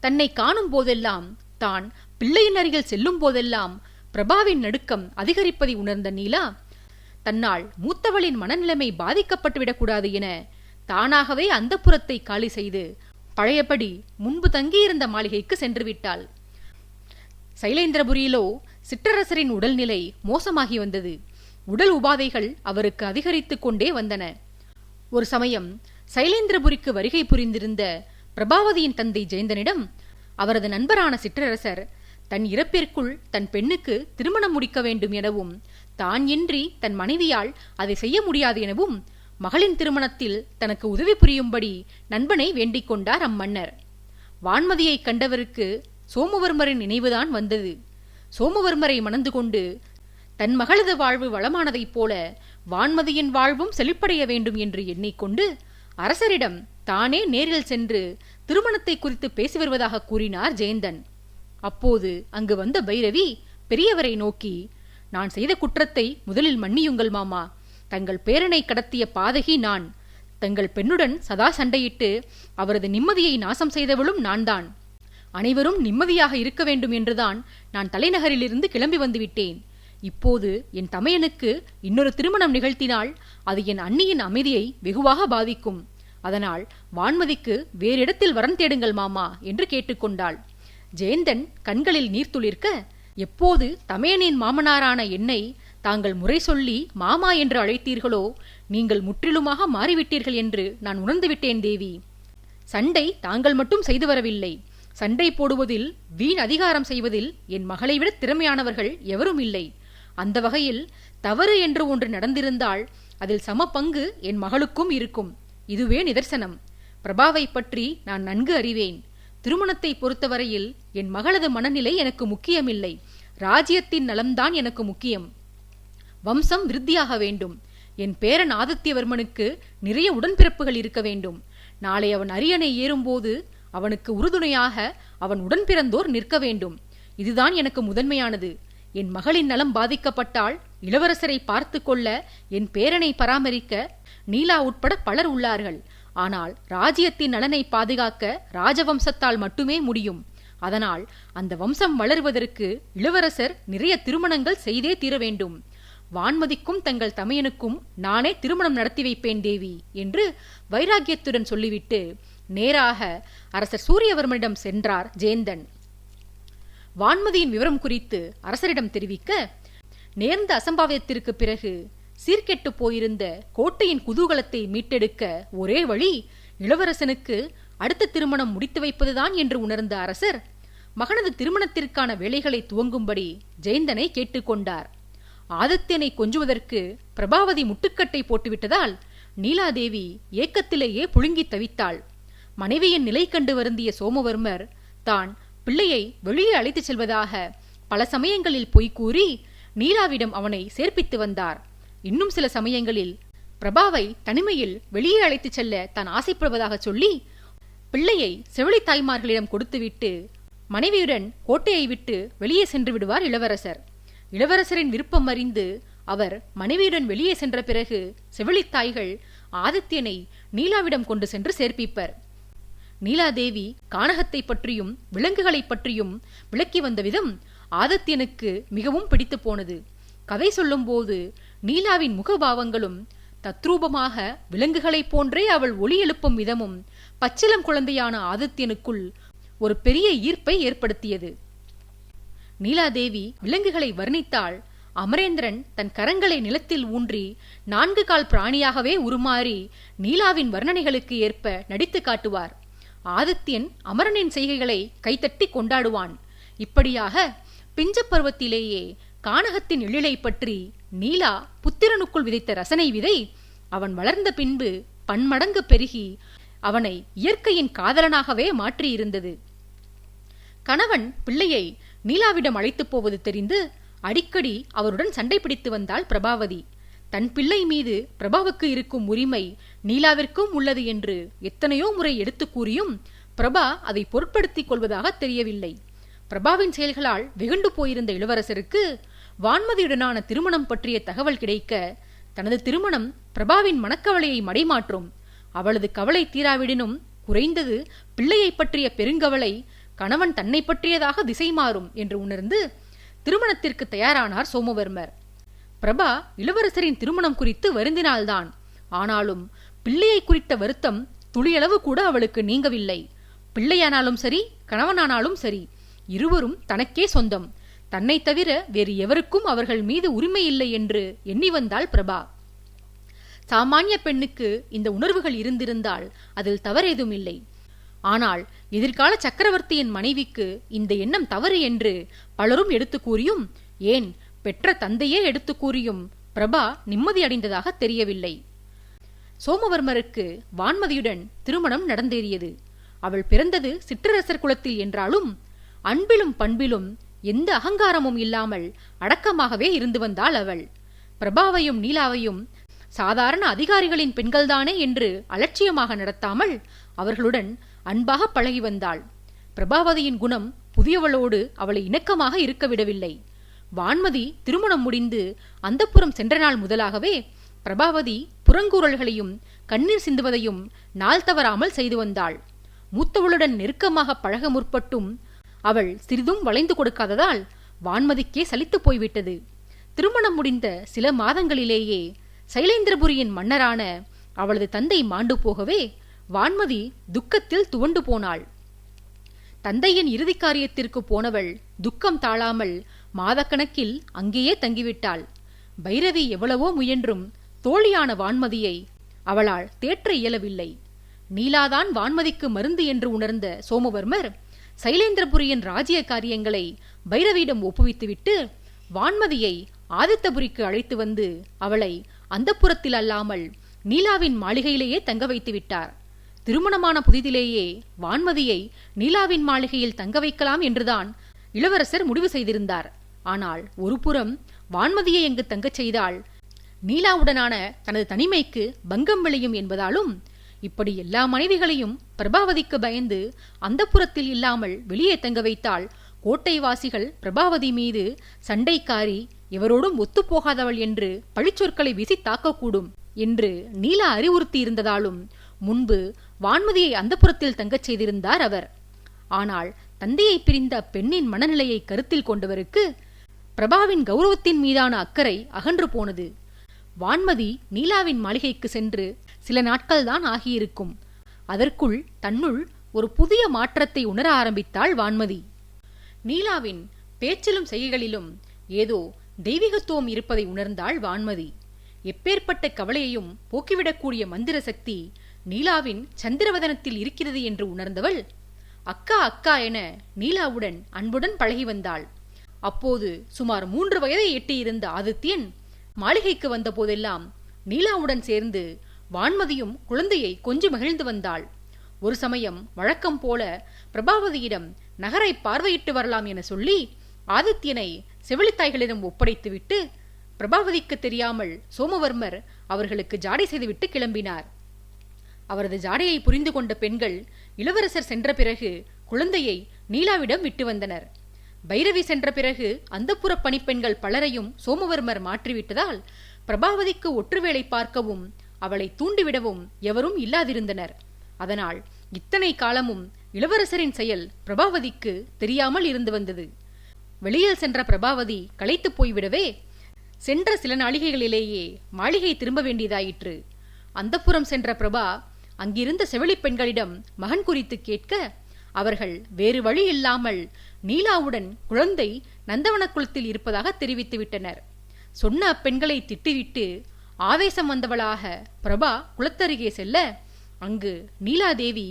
தன்னை காணும் போதெல்லாம், தான் பிள்ளையின் அருகில் செல்லும் போதெல்லாம் பிரபாவின் நடுக்கம் அதிகரிப்பதை உணர்ந்த நீலா தன்னால் மூத்தவளின் மனநிலைமை பாதிக்கப்பட்டுவிடக்கூடாது என தானாகவே அந்தப்புரத்தை காலி செய்து பழையபடி முன்பு தங்கியிருந்த மாளிகைக்கு சென்று விட்டாள். சைலேந்திரபுரியிலோ சிற்றரசரின் உடல்நிலை மோசமாகி வந்தது. உடல் உபாதைகள் அவருக்கு அதிகரித்துக் கொண்டே வந்தன. ஒரு சமயம் சைலேந்திரபுரிக்கு வருகை புரிந்திருந்த பிரபாவதியின் தந்தை ஜெயந்தனிடம் அவரது நண்பரான சிற்றரசர் தன் இறப்பிற்குள் தன் பெண்ணுக்கு திருமணம் முடிக்க வேண்டும் எனவும், தான் இன்றி தன் மனைவியால் அதை செய்ய முடியாது எனவும், மகளின் திருமணத்தில் தனக்கு உதவி புரியும்படி நண்பனை வேண்டிக் கொண்டார் அம்மன்னர். வான்மதியை கண்டவருக்கு சோமவர்மரின் நினைவுதான் வந்தது. சோமவர்மரை மணந்து கொண்டு தன் மகளது வாழ்வு வளமானதைப் போல வான்மதியின் வாழ்வும் செழிப்படைய வேண்டும் என்று எண்ணிக்கொண்டு அரசரிடம் தானே நேரில் சென்று திருமணத்தை குறித்து பேசி வருவதாக கூறினார் ஜெயந்தன். அப்போது அங்கு வந்த பைரவி பெரியவரை நோக்கி, நான் செய்த குற்றத்தை முதலில் மன்னியுங்கள் மாமா. தங்கள் பேரனை கடத்திய பாதகி நான். தங்கள் பெண்ணுடன் சதா சண்டையிட்டு அவரது நிம்மதியை நாசம் செய்தவளும் நான்தான். அனைவரும் நிம்மதியாக இருக்க வேண்டும் என்றுதான் நான் தலைநகரிலிருந்து கிளம்பி வந்துவிட்டேன். இப்போது என் தமையனுக்கு இன்னொரு திருமணம் நிகழ்த்தினால் அது என் அண்ணியின் அமைதியை வெகுவாக பாதிக்கும். அதனால் வான்மதிக்கு வேறிடத்தில் வரன் தேடுங்கள் மாமா என்று கேட்டுக்கொண்டாள். ஜெயந்தன் கண்களில் நீர் துளிர்க்க, எப்போது தமையனின் மாமனாரான என்னை தாங்கள் முறை சொல்லி மாமா என்று அழைத்தீர்களோ நீங்கள் முற்றிலுமாக மாறிவிட்டீர்கள் என்று நான் உணர்ந்துவிட்டேன் தேவி. சண்டை தாங்கள் மட்டும் செய்து வரவில்லை. சண்டை போடுவதில், வீண் அதிகாரம் செய்வதில் என் மகளை விட திறமையானவர்கள் எவரும் இல்லை. அந்த வகையில் தவறு என்று ஒன்று நடந்திருந்தால் அதில் சம பங்கு என் மகளுக்கும் இருக்கும். இதுவே நிதர்சனம். பிரபாவை பற்றி நான் நன்கு அறிவேன். திருமணத்தை பொறுத்தவரையில் என் மகளது மனநிலை எனக்கு முக்கியமில்லை. ராஜ்யத்தின் நலம்தான் எனக்கு முக்கியம். வம்சம் விருத்தியாக வேண்டும். என் பேரன் ஆதித்யவர்மனுக்கு நிறைய உடன்பிறப்புகள் இருக்க வேண்டும். நாளை அவன் அரியணை ஏறும்போது அவனுக்கு உறுதுணையாக அவன் உடன்பிறந்தோர் நிற்க வேண்டும். இதுதான் எனக்கு முதன்மையானது. என் மகளின் நலம் பாதிக்கப்பட்டால் இளவரசரை பார்த்து கொள்ள, என் பேரனை பராமரிக்க நீலா உட்பட பலர் உள்ளார்கள். ஆனால் ராஜ்யத்தின் நலனை பாதுகாக்க ராஜவம்சத்தால் மட்டுமே முடியும். அதனால் அந்த வம்சம் வளருவதற்கு இளவரசர் நிறைய திருமணங்கள் செய்தே தீர வேண்டும். வான்மதிக்கும் தங்கள் தமையனுக்கும் நானே திருமணம் நடத்தி வைப்பேன் தேவி என்று வைராக்கியத்துடன் சொல்லிவிட்டு நேராக அரசர் சூரியவர்மனிடம் சென்றார் ஜெயந்தன். வான்மதியின் விவரம் குறித்து அரசரிடம் தெரிவிக்க, நேர்ந்த அசம்பாவிதத்திற்கு பிறகு சீர்கெட்டு போயிருந்த கோட்டையின் குதூகலத்தை மீட்டெடுக்க ஒரே வழி இளவரசனுக்கு அடுத்த திருமணம் முடித்து வைப்பதுதான் என்று உணர்ந்த அரசர் மகனது திருமணத்திற்கான வேலைகளை துவங்கும்படி ஜெயந்தனை கேட்டுக்கொண்டார். ஆதித்யனை கொஞ்சுவதற்கு பிரபாவதி முட்டுக்கட்டை போட்டுவிட்டதால் நீலாதேவி ஏக்கத்திலேயே புழுங்கி தவித்தாள். மனைவியின் நிலை கண்டு வருந்திய சோமவர்மர் தான் பிள்ளையை வெளியே அழைத்துச் செல்வதாக பல சமயங்களில் பொய் கூறி நீலாவிடம் அவனை சேர்ப்பித்து வந்தார். இன்னும் சில சமயங்களில் பிரபாவை தனிமையில் வெளியே அழைத்துச் செல்ல தான் ஆசைப்படுவதாக சொல்லி பிள்ளையை செவிலி தாய்மார்களிடம் கொடுத்துவிட்டு மனைவியுடன் கோட்டையை விட்டு வெளியே சென்று விடுவார் இளவரசர். இளவரசரின் விருப்பம் அறிந்து அவர் மனைவியுடன் வெளியே சென்ற பிறகு செவிலித்தாய்கள் ஆதித்யனை நீலாவிடம் கொண்டு சென்று சேர்ப்பிப்பர். நீலாதேவி கானகத்தை பற்றியும் விலங்குகளை பற்றியும் விளக்கி வந்த விதம் ஆதித்யனுக்கு மிகவும் பிடித்து போனது. கதை சொல்லும்போது நீலாவின் முகபாவங்களும் தத்ரூபமாக விலங்குகளைப் போன்றே அவள் ஒலி எழுப்பும் விதமும் பச்சிலம் குழந்தையான ஆதித்யனுக்குள் ஒரு பெரிய ஈர்ப்பை ஏற்படுத்தியது. நீலாதேவி விலங்குகளை வர்ணித்தாள். அமரேந்திரன் தன் கரங்களை நிலத்தில் ஊன்றி 4 கால் பிராணியாகவே உருமாறி நீலாவின் வர்ணனைகளுக்கு ஏற்ப நடித்து காட்டுவார். ஆதித்யன் அமரனின் செய்கைகளை கைத்தட்டி கொண்டாடுவான். இப்படியாக பிஞ்ச பருவத்திலேயே கானகத்தின் எழிலை பற்றி நீலா புத்திரனுக்குள் விதைத்த ரசனை விதை அவன் வளர்ந்த பின்பு பன்மடங்கு பெருகி அவனை இயற்கையின் காதலனாகவே மாற்றியிருந்தது. கணவன் பிள்ளையை நீலாவிடம் அழைத்துப் போவது தெரிந்து அடிக்கடி அவருடன் சண்டை பிடித்து வந்தாள் பிரபாவதி. தன் பிள்ளை மீது பிரபாவுக்கு இருக்கும் உரிமை நீலாவிற்கும் உள்ளது என்று எத்தனையோ முறை எடுத்து கூறியும் பிரபா அதை பொருட்படுத்திக் கொள்வதாக தெரியவில்லை. பிரபாவின் செயல்களால் வெகுண்டு போயிருந்த இளவரசருக்கு வான்மதியுடனான திருமணம் பற்றிய தகவல் கிடைக்க தனது திருமணம் பிரபாவின் மனக்கவலையை மடைமாற்றும், அவளது கவலை தீராவிடனும் குறைந்தது பிள்ளையை பற்றிய பெருங்கவலை கணவன் தன்னை பற்றியதாக திசை மாறும் என்று உணர்ந்து திருமணத்திற்கு தயாரானார் சோமவர்மர். பிரபா இளவரசரின் திருமணம் குறித்து வருந்தினால்தான், ஆனாலும் பிள்ளையை குறித்த வருத்தம் துளியளவு கூட அவளுக்கு நீங்கவில்லை. பிள்ளையானாலும் சரி, கணவனானாலும் சரி, இருவரும் தனக்கே சொந்தம், தன்னை தவிர வேறு எவருக்கும் அவர்கள் மீது உரிமை இல்லை என்று எண்ணி வந்தாள் பிரபா. சாமானிய பெண்ணுக்கு இந்த உணர்வுகள் இருந்திருந்தால் அதில் தவறேதும் இல்லை. ஆனால் எதிர்கால சக்கரவர்த்தியின் மனைவிக்கு இந்த எண்ணம் தவறு என்று பலரும் எடுத்து கூறியும், ஏன் பெற்ற தந்தையே எடுத்து கூறியும் பிரபா நிம்மதியடைந்ததாக தெரியவில்லை. சோமவர்மருக்கு வான்மதியுடன் திருமணம் நடந்தேறியது. அவள் பிறந்தது சிற்றரசர் குலத்தில் என்றாலும் அன்பிலும் பண்பிலும் எந்த அகங்காரமும் இல்லாமல் அடக்கமாகவே இருந்து வந்தாள் அவள். பிரபாவையும் நீலாவையும் சாதாரண அதிகாரிகளின் பெண்கள்தானே என்று அலட்சியமாக நடத்தாமல் அவர்களுடன் அன்பாக பழகி வந்தாள். பிரபாவதியின் குணம் புதியவளோடு அவளை இணக்கமாக இருக்க விடவில்லை. வான்மதி திருமணம் முடிந்து அந்தப்புறம் சென்ற நாள் முதலாகவே பிரபாவதி புறங்கூறல்களையும் கண்ணீர் சிந்துவதையும் நாள் தவறாமல் செய்து வந்தாள். மூத்தவளுடன் நெருக்கமாக பழக முற்பட்டும் அவள் சிறிதும் வளைந்து கொடுக்காததால் வான்மதிக்கே சலித்து போய்விட்டது. திருமணம் முடிந்த சில மாதங்களிலேயே சைலேந்திரபுரியின் மன்னரான அவளது தந்தை மாண்டு போகவே வான்மதி துக்கத்தில் துவண்டு போனாள். தந்தையின் இறுதி காரியத்திற்கு போனவள் துக்கம் தாழாமல் மாதக்கணக்கில் அங்கேயே தங்கிவிட்டாள். பைரவி எவ்வளவோ முயன்றும் தோழியான வான்மதியை அவளால் தேற்ற இயலவில்லை. நீலாதான் வான்மதிக்கு மருந்து என்று உணர்ந்த சோமவர்மர் சைலேந்திரபுரியின் ராஜ்ய காரியங்களை பைரவியிடம் ஒப்புவித்துவிட்டு வான்மதியை ஆதித்தபுரிக்கு அழைத்து வந்து அவளை அந்தப்புரத்தில் அல்லாமல் நீலாவின் மாளிகையிலேயே தங்க வைத்து விட்டார். திருமணமான புதிதிலேயே வான்மதியை நீலாவின் மாளிகையில் தங்க வைக்கலாம் என்றுதான் இளவரசர் முடிவு செய்திருந்தார். ஆனால் ஒரு புறம் வான்மதியை எங்கு தங்கச் செய்தால் நீலாவுடனான தனது தனிமைக்கு பங்கம் விளையும் என்பதாலும் இப்படி எல்லா மனைவிகளையும் பிரபாவதிக்கு பயந்து அந்தப்புரத்தில் இல்லாமல் வெளியே தங்க வைத்தால் கோட்டைவாசிகள் பிரபாவதி மீது சண்டைக்காரி, எவரோடும் ஒத்துப்போகாதவள் என்று பழிச்சொற்களை வீசி தாக்கக்கூடும் என்று நீலா அறிவுறுத்தி இருந்ததாலும் முன்பு வான்மதியை அந்தப்புரத்தில் தங்கச் செய்திருந்தார் அவர். ஆனால் தந்தையை பிரிந்த பெண்ணின் மனநிலையை கருத்தில் கொண்டவருக்கு பிரபாவின் கௌரவத்தின் மீதான அக்கறை அகன்று போனது. வான்மதி நீலாவின் மாளிகைக்கு சென்று சில நாட்கள்தான் ஆகியிருக்கும். அதற்குள் தன்னுள் ஒரு புதிய மாற்றத்தை உணர ஆரம்பித்தாள் வான்மதி. நீலாவின் பேச்சிலும் செய்கைகளிலும் ஏதோ தெய்வீகத்துவம் இருப்பதை உணர்ந்தாள் வான்மதி. எப்பேற்பட்ட கவலையையும் போக்கிவிடக்கூடிய மந்திர சக்தி நீலாவின் சந்திரவதனத்தில் இருக்கிறது என்று உணர்ந்தவள் அக்கா அக்கா என நீலாவுடன் அன்புடன் பழகி வந்தாள். அப்போது சுமார் 3 வயதை எட்டியிருந்த ஆதித்யன் மாளிகைக்கு வந்த போதெல்லாம் நீலாவுடன் சேர்ந்து வான்மதியும் குழந்தையை கொஞ்சம் மகிழ்ந்து வந்தாள். ஒரு சமயம் வழக்கம் போல பிரபாவதியிடம் நகரை பார்வையிட்டு வரலாம் என சொல்லி ஆதித்யனை செவிலித்தாய்களிடம் ஒப்படைத்துவிட்டு பிரபாவதிக்கு தெரியாமல் சோமவர்மர் அவர்களுக்கு ஜாடை செய்துவிட்டு கிளம்பினார். அவரது ஜாடையை புரிந்து கொண்ட பெண்கள் இளவரசர் சென்ற பிறகு குழந்தையை நீலாவிடம் விட்டு வந்தனர். பைரவி சென்ற பிறகு அந்தப்புற பணிப்பெண்கள் பலரையும் சோமவர்மர் மாற்றிவிட்டதால் பிரபாவதிக்கு ஒற்றுவேளை பார்க்கவும் அவளை தூண்டிவிடவும் எவரும் இல்லாதிருந்தனர். அதனால் இத்தனை காலமும் இளவரசரின் செயல் பிரபாவதிக்கு தெரியாமல் இருந்து வந்தது. வெளியில் சென்ற பிரபாவதி களைத்து போய்விடவே சென்ற சில நாளிகைகளிலேயே மாளிகை திரும்ப வேண்டியதாயிற்று. அந்தப்புறம் சென்ற பிரபா அங்கிருந்த செவிலி பெண்களிடம் மகன் குறித்து கேட்க அவர்கள் வேறு வழி இல்லாமல் நீலாவுடன் குழந்தை நந்தவனக்குளத்தில் இருப்பதாக தெரிவித்துவிட்டனர். சொன்ன அப்பெண்களை திட்டிவிட்டு ஆவேசம் வந்தவளாக பிரபா குளத்தருகே செல்ல அங்கு நீலாதேவி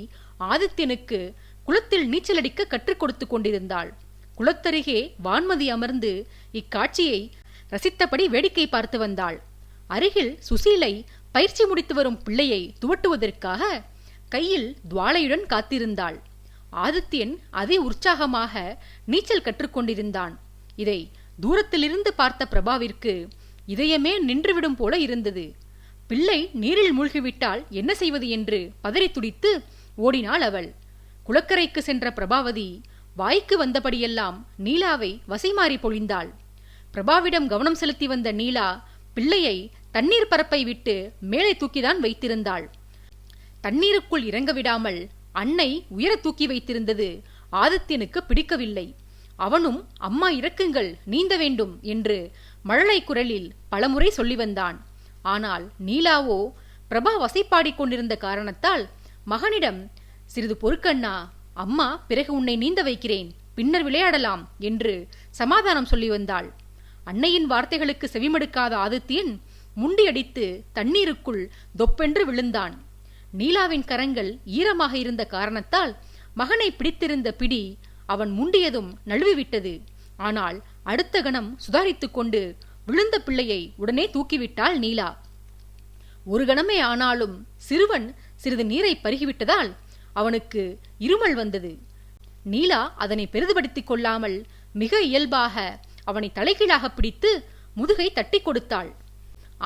ஆதித்யனுக்கு குளத்தில் நீச்சலடிக்க கற்றுக் கொடுத்து கொண்டிருந்தாள். குளத்தருகே வான்மதி அமர்ந்து இக்காட்சியை ரசித்தபடி வேடிக்கை பார்த்து வந்தாள். அருகில் சுசீலை பயிற்சி முடித்து வரும் பிள்ளையை துவட்டுவதற்காக கையில் துவாலையுடன் காத்திருந்தாள். ஆதித்யன் அதி உற்சாகமாக நீச்சல் கற்றுக்கொண்டிருந்தான். இதை தூரத்திலிருந்து பார்த்த பிரபாவிற்கு இதயமே நின்றுவிடும் போல இருந்தது. பிள்ளை நீரில் மூழ்கிவிட்டால் என்ன செய்வது என்று பதறி துடித்து ஓடினாள் அவள். குளக்கரைக்கு சென்ற பிரபாவதி வாய்க்கு வந்தபடியெல்லாம் நீலாவை வசைமாறி பொழிந்தாள். பிரபாவிடம் கவனம் செலுத்தி வந்த நீலா பிள்ளையை தண்ணீர் பரப்பை விட்டு மேலே தூக்கிதான் வைத்திருந்தாள். தண்ணீருக்குள் இறங்க விடாமல் அன்னை உயர தூக்கி வைத்திருந்தது ஆதித்யனுக்கு பிடிக்கவில்லை. அவனும் அம்மா இறக்குங்கள், நீந்த வேண்டும் என்று மழலை குரலில் பலமுறை சொல்லி வந்தான். ஆனால் நீலாவோ பிரபா வசைப்பாடிக் கொண்டிருந்த காரணத்தால் மகனிடம் சிறிது பொறுக்கண்ணா, அம்மா பிறகு உன்னை நீந்த வைக்கிறேன், பின்னர் விளையாடலாம் என்று சமாதானம் சொல்லி வந்தாள். அன்னையின் வார்த்தைகளுக்கு செவிமடுக்காத ஆதித்யன் முண்டியடித்து தண்ணீருக்குள் தொப்பென்று விழுந்தான். நீலாவின் கரங்கள் ஈரமாக இருந்த காரணத்தால் மகனை பிடித்திருந்த பிடி அவன் முண்டியதும் நழுவிவிட்டது. ஆனால் அடுத்த கணம் சுதாரித்துக் கொண்டு விழுந்த பிள்ளையை உடனே தூக்கிவிட்டாள் நீலா. ஒரு கணமே ஆனாலும் சிறுவன் சிறிது நீரை பருகிவிட்டதால் அவனுக்கு இருமல் வந்தது. நீலா அதனை பெரிதுபடுத்திக் கொள்ளாமல் மிக இயல்பாக அவனை தலைகீழாக பிடித்து முதுகை தட்டி கொடுத்தாள்.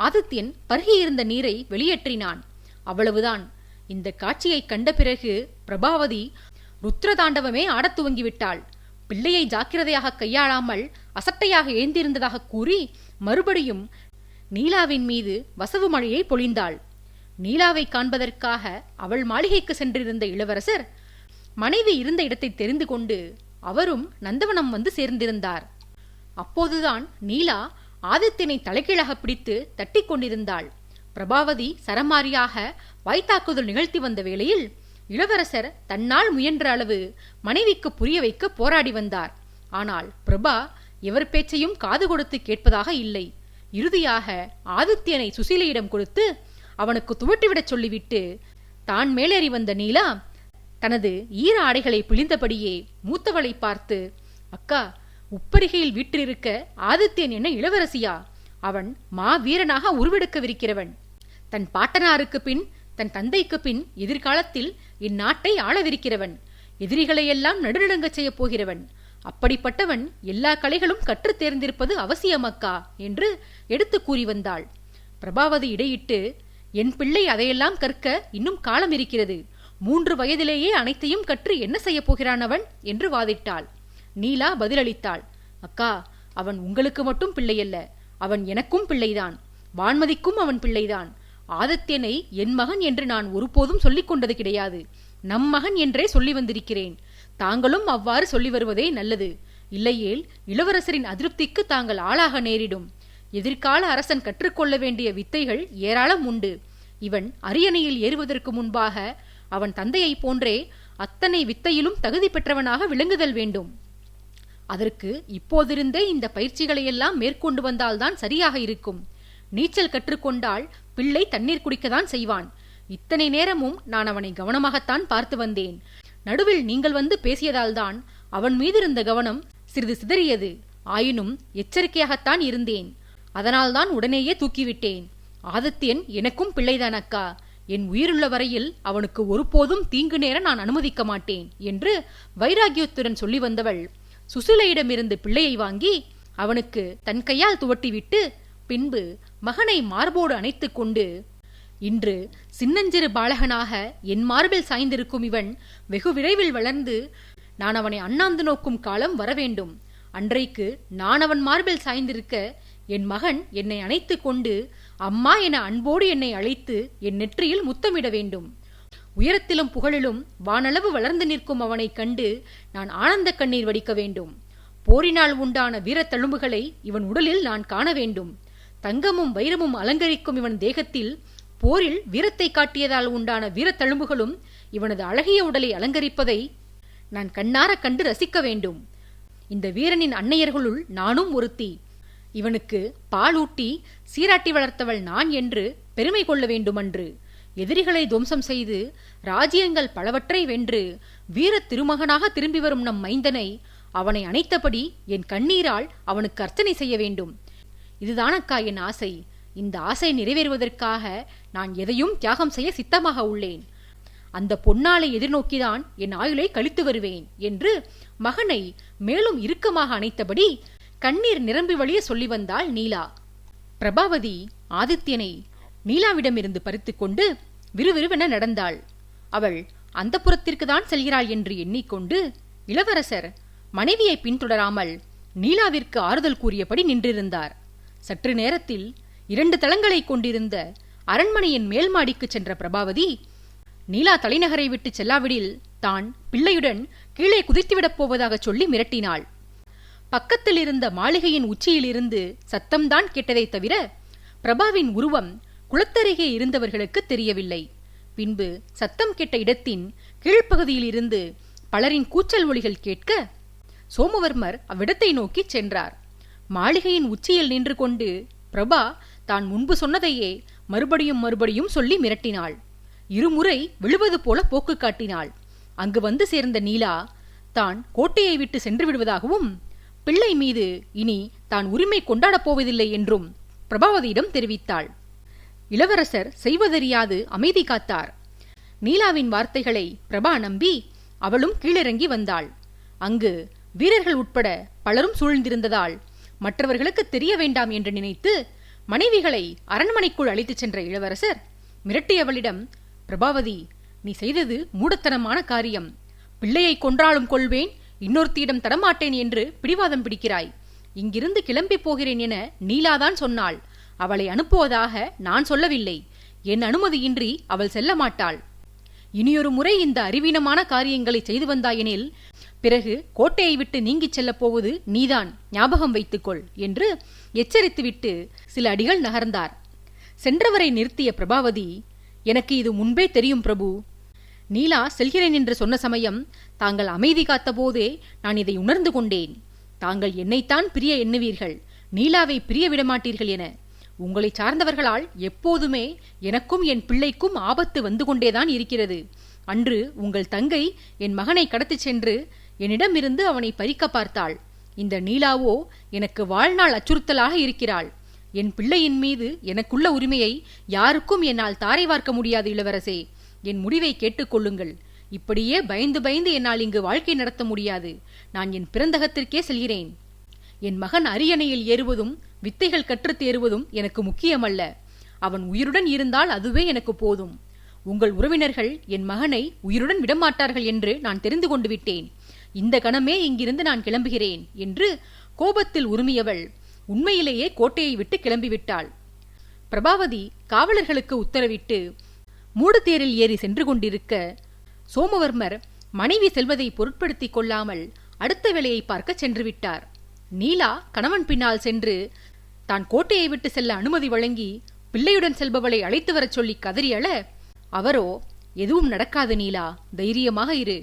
ஆதித்யன் பருகியிருந்த நீரை வெளியேற்றினான். அவ்வளவுதான். இந்த காட்சியை கண்ட பிறகு பிரபாவதி ருத்ரதாண்டவமே ஆடத் துவங்கிவிட்டாள். பிள்ளையை ஜாக்கிரதையாக கையாளாமல் அசட்டையாக ஏந்திருந்ததாக கூறி மறுபடியும் நீலாவின் மீது வசவு மழையை பொழிந்தாள். நீலாவை காண்பதற்காக அவள் மாளிகைக்கு சென்றிருந்த இளவரசர் மனைவி இருந்த இடத்தை தெரிந்து கொண்டு அவரும் நந்தவனம் வந்து சேர்ந்திருந்தார். அப்போதுதான் நீலா ஆதித்யனை தலைகீழாக பிடித்து தட்டி கொண்டிருந்தாள். பிரபாவதி சரமாரியாக வாய்த்தாக்குதல் நிகழ்த்தி வந்த வேளையில் இளவரசர் தன்னால் முயன்ற அளவு மனைவிக்கு புரிய வைக்க போராடி வந்தார். ஆனால் பிரபா எவர் பேச்சையும் காது கொடுத்து கேட்பதாக இல்லை. இறுதியாக ஆதித்யனை சுசீலையிடம் கொடுத்து அவனுக்கு துவட்டிவிடச் சொல்லிவிட்டு தான் மேலேறி வந்த நீலா தனது ஈர ஆடைகளை பிழிந்தபடியே மூத்தவளை பார்த்து, அக்கா, உப்பரிகையில் வீற்றிருக்க ஆதித்யன் என்ன இளவரசியா? அவன் மாவீரனாக உருவெடுக்கவிருக்கிறவன். தன் பாட்டனாருக்கு பின், தன் தந்தைக்கு பின் எதிர்காலத்தில் இந்நாட்டை ஆளவிருக்கிறவன். எதிரிகளையெல்லாம் நடுநடுங்கச் செய்ய போகிறவன். அப்படிப்பட்டவன் எல்லா கலைகளும் கற்றுத் தேர்ந்திருப்பது அவசியமக்கா என்று எடுத்து கூறி வந்தாள். பிரபாவதி இடையிட்டு, என் பிள்ளை அதையெல்லாம் கற்க இன்னும் காலம் இருக்கிறது. 3 வயதிலேயே அனைத்தையும் கற்று என்ன செய்ய போகிறான் அவன் என்று வாதிட்டாள். நீலா பதிலளித்தாள், அக்கா, அவன் உங்களுக்கு மட்டும் பிள்ளையல்ல, அவன் எனக்கும் பிள்ளைதான். வான்மதிக்கும் அவன் பிள்ளைதான். ஆதித்யனை என் மகன் என்று நான் ஒருபோதும் சொல்லிக் கொண்டது கிடையாது. நம் மகன் என்றே சொல்லி வந்திருக்கிறேன். தாங்களும் அவ்வாறு சொல்லி வருவதே நல்லது. இல்லையேல் இளவரசரின் அதிருப்திக்கு தாங்கள் ஆளாக நேரிடும். எதிர்கால அரசன் கற்றுக்கொள்ள வேண்டிய வித்தைகள் ஏராளம் உண்டு. இவன் அரியணையில் ஏறுவதற்கு முன்பாக அவன் தந்தையைப் போன்றே அத்தனை வித்தையிலும் தகுதி பெற்றவனாக விளங்குதல் வேண்டும். அதற்கு இப்போதிருந்தே இந்த பயிற்சிகளையெல்லாம் மேற்கொண்டு வந்தால்தான் சரியாக இருக்கும். நீச்சல் கற்றுக்கொண்டால் பிள்ளை தண்ணீர் குடிக்கத்தான் செய்வான். இத்தனை நேரமும் நான் அவனை கவனமாகத்தான் பார்த்து வந்தேன். நடுவில் நீங்கள் வந்து பேசியதால்தான் அவன் மீதிருந்த கவனம் சிறிது சிதறியது. ஆயினும் எச்சரிக்கையாகத்தான் இருந்தேன். அதனால்தான் உடனேயே தூக்கிவிட்டேன். ஆதித்யன் எனக்கும் பிள்ளைதான் அக்கா. என் உயிருள்ள வரையில் அவனுக்கு ஒருபோதும் தீங்கு நேர நான் அனுமதிக்க மாட்டேன் என்று வைராகியத்துடன் சொல்லி வந்தவள் சுசீலையிடமிருந்து பிள்ளையை வாங்கி அவனுக்கு தன் கையால் துவட்டிவிட்டு பின்பு மகனை மார்போடு அணைத்து கொண்டு, இன்று சின்னஞ்சிறு பாலகனாக என் மார்பில் சாய்ந்திருக்கும் இவன் வெகு விரைவில் வளர்ந்து நான் அவனை அண்ணாந்து நோக்கும் காலம் வரவேண்டும். அன்றைக்கு நான் அவன் மார்பில் சாய்ந்திருக்க என் மகன் என்னை அணைத்து கொண்டு அம்மா என அன்போடு என்னை அழைத்து என் நெற்றியில் முத்தமிட வேண்டும். உயரத்திலும் புகழிலும் வானளவு வளர்ந்து நிற்கும் அவனை கண்டு நான் ஆனந்த கண்ணீர் வடிக்க வேண்டும். போரினால் உண்டான வீரத்தழும்புகளை இவன் உடலில் நான் காண வேண்டும். தங்கமும் வைரமும் அலங்கரிக்கும் இவன் தேகத்தில் போரில் வீரத்தை காட்டியதால் உண்டான வீரத்தழும்புகளும் இவனது அழகிய உடலை அலங்கரிப்பதை நான் கண்ணார கண்டு ரசிக்க வேண்டும். இந்த வீரனின் அன்னையர்களுள் நானும் ஒருத்தி. இவனுக்கு பாலூட்டி சீராட்டி வளர்த்தவள் நான் என்று பெருமை கொள்ள வேண்டுமன்று. எதிரிகளை துவம்சம் செய்து ராஜ்யங்கள் பலவற்றை வென்று வீர திருமகனாக திரும்பி வரும் நம் மைந்தனை அவனை அணைத்தபடி என் கண்ணீரால் அவனுக்கு அர்ச்சனை செய்ய வேண்டும். இதுதானக்கா என் ஆசை. இந்த ஆசை நிறைவேறுவதற்காக நான் எதையும் தியாகம் செய்ய சித்தமாக உள்ளேன். அந்த பொன்னாளை எதிர்நோக்கிதான் என் ஆயுளை கழித்து வருவேன் என்று மகனை மேலும் இறுக்கமாக அணைத்தபடி கண்ணீர் நிரம்பி வழிய சொல்லி வந்தாள் நீலா. பிரபாவதி ஆதித்யனை நீலாவிடமிருந்து பறித்து கொண்டு விறுவிறுவென நடந்தாள். அவள் அந்த புறத்திற்கு தான் செல்கிறாள் என்று எண்ணிக்கொண்டு இளவரசர் மனைவியை பின்தொடராமல் நீலாவிற்கு ஆறுதல் கூறியபடி நின்றிருந்தார். சற்று நேரத்தில் 2 தளங்களை கொண்டிருந்த அரண்மனையின் மேல் மாடிக்கு சென்ற பிரபாவதி நீலா தலைநகரை விட்டு செல்லாவிடில் தான் பிள்ளையுடன் கீழே குதித்துவிடப் போவதாக சொல்லி மிரட்டினாள். பக்கத்தில் இருந்த மாளிகையின் உச்சியிலிருந்து சத்தம்தான் கேட்டதை தவிர பிரபாவின் உருவம் குளத்தருகே இருந்தவர்களுக்கு தெரியவில்லை. பின்பு சத்தம் கேட்ட இடத்தின் கீழ்ப்பகுதியில் இருந்து பலரின் கூச்சல் ஒலிகள் கேட்க சோமவர்மர் அவ்விடத்தை நோக்கி சென்றார். மாளிகையின் உச்சியில் நின்று கொண்டு பிரபா தான் முன்பு சொன்னதையே மறுபடியும் சொல்லி மிரட்டினாள். இருமுறை விழுவது போல போக்கு காட்டினாள். அங்கு வந்து சேர்ந்த நீலா தான் கோட்டையை விட்டு சென்று விடுவதாகவும் பிள்ளை மீது இனி தான் உரிமை கொண்டாடப் போவதில்லை என்றும் பிரபாவதியிடம் தெரிவித்தாள். இளவரசர் செய்வதறியாது அமைதி காத்தார். நீலாவின் வார்த்தைகளை பிரபா நம்பி அவளும் கீழிறங்கி வந்தாள். அங்கு வீரர்கள் உட்பட பலரும் சூழ்ந்திருந்ததால் மற்றவர்களுக்கு தெரிய வேண்டாம் என்று நினைத்து மனைவிகளை அரண்மனைக்குள் அழைத்துச் சென்ற இளவரசர் மிரட்டியவளிடம், பிரபாவதி, நீ செய்தது மூடத்தனமான காரியம். பிள்ளையை கொன்றாலும் கொள்வேன், இன்னொருத்தியிடம் தரமாட்டேன் என்று பிடிவாதம் பிடிக்கிறாய். இங்கிருந்து கிளம்பி போகிறேன் என நீலாதான் சொன்னாள். அவளை அனுப்புவதாக நான் சொல்லவில்லை. என் அனுமதியின்றி அவள் செல்ல மாட்டாள். இனியொரு முறை இந்த அறிவீனமான காரியங்களை செய்து வந்தாயெனில் பிறகு கோட்டையை விட்டு நீங்கிச் செல்லப் போவது நீதான், ஞாபகம் வைத்துக்கொள் என்று எச்சரித்துவிட்டு சில அடிகள் நகர்ந்தார். சென்றவரை நிறுத்திய பிரபாவதி, எனக்கு இது முன்பே தெரியும் பிரபு. நீலா செல்கிறேன் என்று சொன்ன சமயம் தாங்கள் அமைதி காத்த போதே நான் இதை உணர்ந்து கொண்டேன். தாங்கள் என்னைத்தான் பிரிய எண்ணுவீர்கள், நீலாவை பிரிய விடமாட்டீர்கள் என. உங்களை சார்ந்தவர்களால் எப்போதுமே எனக்கும் என் பிள்ளைக்கும் ஆபத்து வந்து கொண்டேதான் இருக்கிறது. அன்று உங்கள் தங்கை என் மகனை கடத்திச் சென்று என்னிடமிருந்து அவனை பறிக்க பார்த்தாள். இந்த நீலாவோ எனக்கு வாழ்நாள் அச்சுறுத்தலாக இருக்கிறாள். என் பிள்ளையின் மீது எனக்குள்ள உரிமையை யாருக்கும் என்னால் தாரை வார்க்க முடியாது. இளவரசே, என் முடிவை கேட்டுக்கொள்ளுங்கள். இப்படியே பயந்து பயந்து என்னால் இங்கு வாழ்க்கை நடத்த முடியாது. நான் என் பிறந்தகத்திற்கே செல்கிறேன். என் மகன் அரியணையில் ஏறுவதும் வித்தைகள் கற்றுத் தேறுவதும் எனக்கு முக்கியமல்ல. அவன் உயிருடன் இருந்தால் அதுவே எனக்கு போதும். உங்கள் உறவினர்கள் என் மகனை உயிருடன் விடமாட்டார்கள் என்று நான் தெரிந்து கொண்டு விட்டேன். இந்த கணமே இங்கிருந்து நான் கிளம்புகிறேன் என்று கோபத்தில் உருமியவள் உண்மையிலேயே கோட்டையை விட்டு கிளம்பிவிட்டாள். பிரபாவதி காவலர்களுக்கு உத்தரவிட்டு மூடுதேரில் ஏறி சென்று கொண்டிருக்க சோமவர்மர் மனைவி செல்வதை பொருட்படுத்திக் கொள்ளாமல் அடுத்த வேலையை பார்க்க சென்று விட்டார். நீலா கணவன் பின்னால் சென்று தான் கோட்டையை விட்டு செல்ல அனுமதி வழங்கி பிள்ளையுடன் செல்பவளை அழைத்து வரச் சொல்லி கதறியள, அவரோ, எதுவும் நடக்காது நீலா, தைரியமாக இரு.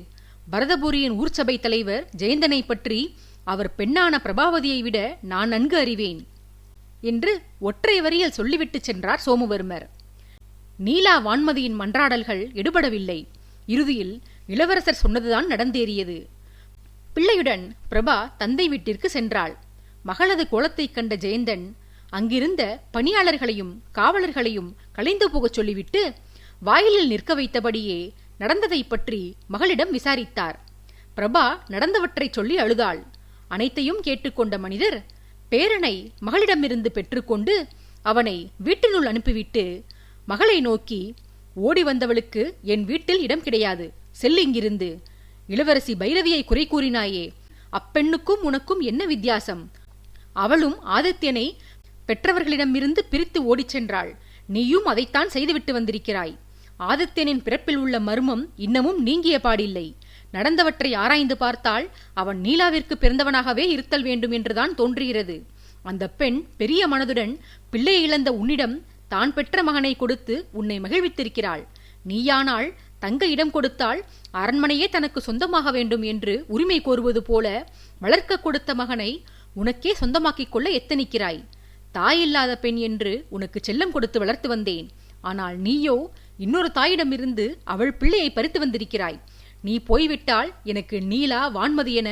பரதபுரியின் ஊர்ச்சபை தலைவர் ஜெயந்தனை பற்றி அவர் பெண்ணான பிரபாவதியை விட நான் நன்கு அறிவேன் என்று ஒற்றை வரியில் சொல்லிவிட்டு சென்றார் சோமவர்மர். நீலா வான்மதியின் மன்றாடல்கள் எடுபடவில்லை. இறுதியில் இளவரசர் சொன்னதுதான் நடந்தேறியது. பிள்ளையுடன் பிரபா தந்தை வீட்டிற்கு சென்றாள். மகளது கோலத்தை கண்ட ஜெயந்தன் அங்கிருந்த பணியாளர்களையும் காவலர்களையும் கலைந்து போகச் சொல்லிவிட்டு வாயிலில் நிற்க வைத்தபடியே நடந்ததை பற்றி மகளிடம் விசாரித்தார். பிரபா நடந்தவற்றை சொல்லி அழுதாள். அனைத்தையும் கேட்டுக்கொண்ட மனிதர் பேரனை மகளிடமிருந்து பெற்றுக்கொண்டு அவனை வீட்டினுள் அனுப்பிவிட்டு மகளை நோக்கி, ஓடி வந்தவளுக்கு என் வீட்டில் இடம் கிடையாது, செல்லிங்கிருந்து. இளவரசி பைரவியை குறை கூறினாயே, அப்பெண்ணுக்கும் உனக்கும் என்ன வித்தியாசம்? அவளும் ஆதித்யனை பெற்றவர்களிடமிருந்து பிரித்து ஓடிச் சென்றாள். நீயும் அதைத்தான் செய்துவிட்டு வந்திருக்கிறாய். ஆதித்யனின் பிறப்பில் உள்ள மர்மம் இன்னமும் நீங்கிய பாடில்லை. நடந்தவற்றை ஆராய்ந்து பார்த்தால் அவன் நீலாவிற்கு பிறந்தவனாகவே இருத்தல் வேண்டும் என்றுதான் தோன்றுகிறது. அந்த பெண் பெரிய மனதுடன் பிள்ளை இழந்த உன்னிடம் தான் பெற்ற மகனை கொடுத்து உன்னை மகிழ்வித்திருக்கிறாள். நீயானால் தங்க இடம் கொடுத்தால் அரண்மனையே தனக்கு சொந்தமாக வேண்டும் என்று உரிமை கோருவது போல வளர்க்க கொடுத்த மகனை உனக்கே சொந்தமாக்கிக் கொள்ள எத்தனிக்கிறாய். தாயில்லாத பெண் என்று உனக்கு செல்லம் கொடுத்து வளர்த்து வந்தேன். ஆனால் நீயோ இன்னொரு தாயிடமிருந்து அவள் பிள்ளையை பறித்து வந்திருக்கிறாய். நீ போய்விட்டால் எனக்கு நீலா வான்மதி என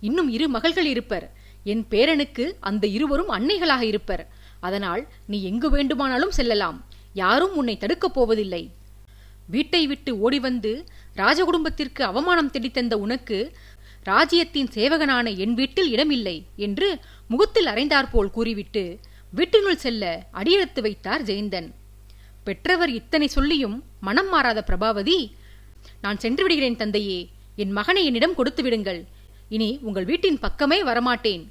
இன்னும் 2 மகள்கள் இருப்பர். என் பேரனுக்கு அந்த இருவரும் அன்னைகளாக இருப்பர். அதனால் நீ எங்கு வேண்டுமானாலும் செல்லலாம். யாரும் உன்னை தடுக்கப் போவதில்லை. வீட்டை விட்டு ஓடி வந்து ராஜகுடும்பத்திற்கு அவமானம் தேடித்தந்த உனக்கு ராஜ்யத்தின் சேவகனான என் வீட்டில் இடமில்லை என்று முகத்தில் அறைந்தாற்போல் கூறிவிட்டு வீட்டினுள் செல்ல அடியெடுத்து வைத்தார் ஜெயந்தன். பெற்றவர் இத்தனை சொல்லியும் மனம் மாறாத பிரபாவதி, நான் சென்று விடுகிறேன் தந்தையே. என் மகனை என்னிடம் கொடுத்து விடுங்கள். இனி உங்கள் வீட்டின் பக்கமே வரமாட்டேன்.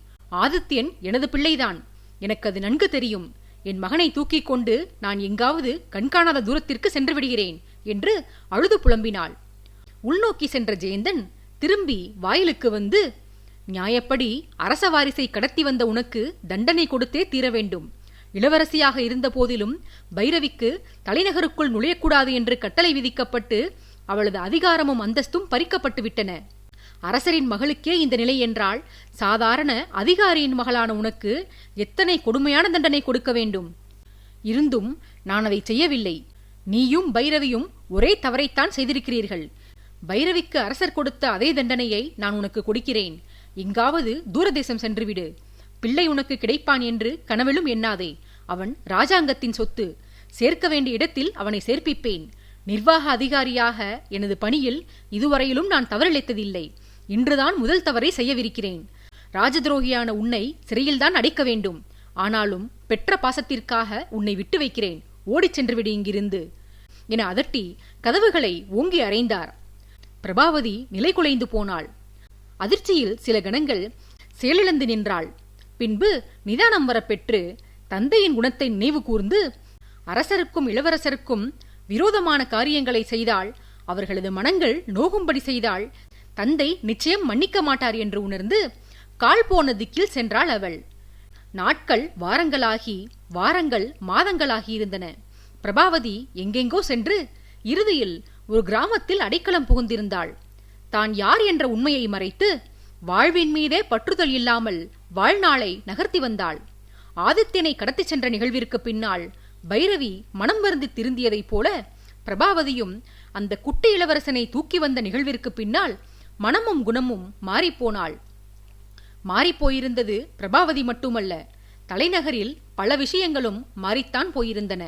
ஆதித்யன் எனது பிள்ளைதான். எனக்கு அது நன்கு தெரியும். என் மகனை தூக்கிக் கொண்டு நான் எங்காவது கண்காணாத தூரத்திற்கு சென்று விடுகிறேன் என்று அழுது புலம்பினாள். உள்நோக்கி சென்ற ஜெயந்தன் திரும்பி வாயிலுக்கு வந்து, நியாயப்படி அரச வாரிசை கடத்தி வந்த உனக்கு தண்டனை கொடுத்தே தீர வேண்டும். இளவரசியாக இருந்த போதிலும் பைரவிக்கு தலைநகருக்குள் நுழையக்கூடாது என்று கட்டளை விதிக்கப்பட்டு அவளது அதிகாரமும் அந்தஸ்தும் பறிக்கப்பட்டு விட்டன. அரசரின் மகளுக்கே இந்த நிலை என்றால் சாதாரண அதிகாரியின் மகளான உனக்கு எத்தனை கொடுமையான தண்டனை கொடுக்க வேண்டும். இருந்தும் நான் அதை செய்யவில்லை. நீயும் பைரவியும் ஒரே தவறைத்தான் செய்திருக்கிறீர்கள். பைரவிக்கு அரசர் கொடுத்த அதே தண்டனையை நான் உனக்கு கொடுக்கிறேன். எங்காவது தூரதேசம் சென்றுவிடு. பிள்ளை உனக்கு கிடைப்பான் என்று கனவிலும் எண்ணாதே. அவன் ராஜாங்கத்தின் சொத்து. சேர்க்க வேண்டிய இடத்தில் அவனை சேர்ப்பிப்பேன். நிர்வாக அதிகாரியாக எனது பணியில் இதுவரையிலும் நான் தவறிழைத்ததில்லை. இன்றுதான் முதல் தவறை செய்யவிருக்கிறேன். ராஜதுரோகியான உன்னை சிறையில்தான் அடைக்க வேண்டும். ஆனாலும் பெற்ற பாசத்திற்காக உன்னை விட்டு வைக்கிறேன். ஓடிச் சென்றுவிடு இங்கிருந்து என அதட்டி கதவுகளை ஓங்கி அறைந்தார். பிரபாவதி நிலை குலைந்து போனாள். அதிர்ச்சியில் சில கணங்கள் செயலிழந்து நின்றாள். பின்பு நிதானம் வரப்பெற்று தந்தையின் குணத்தை நினைவு கூர்ந்து, அரசருக்கும் இளவரசருக்கும் விரோதமான காரியங்களை செய்தால், அவர்களது மனங்கள் நோகும்படி செய்தால் தந்தை நிச்சயம் மன்னிக்க மாட்டார் என்று உணர்ந்து கால் போன திக்கில் சென்றாள் அவள். நாட்கள் வாரங்களாகி வாரங்கள் மாதங்களாகி இருந்தன. பிரபாவதி எங்கெங்கோ சென்று இறுதியில் ஒரு கிராமத்தில் அடைக்கலம் புகுந்திருந்தாள். தான் யார் என்ற உண்மையை மறைத்து வாழ்வின் மீதே பற்றுதல் இல்லாமல் வாழ்நாளை நகர்த்தி வந்தாள். ஆதித்யனை கடத்திச் சென்ற நிகழ்விற்கு பின்னால் பைரவி மனம் வருந்தி திருந்தியதைப் போல பிரபாவதியும் அந்த குட்டி இளவரசனை தூக்கி வந்த நிகழ்விற்கு பின்னால் மனமும் குணமும் மாறிப்போனாள். மாறிப்போயிருந்தது பிரபாவதி மட்டுமல்ல, தலைநகரில் பல விஷயங்களும் மாறித்தான் போயிருந்தன.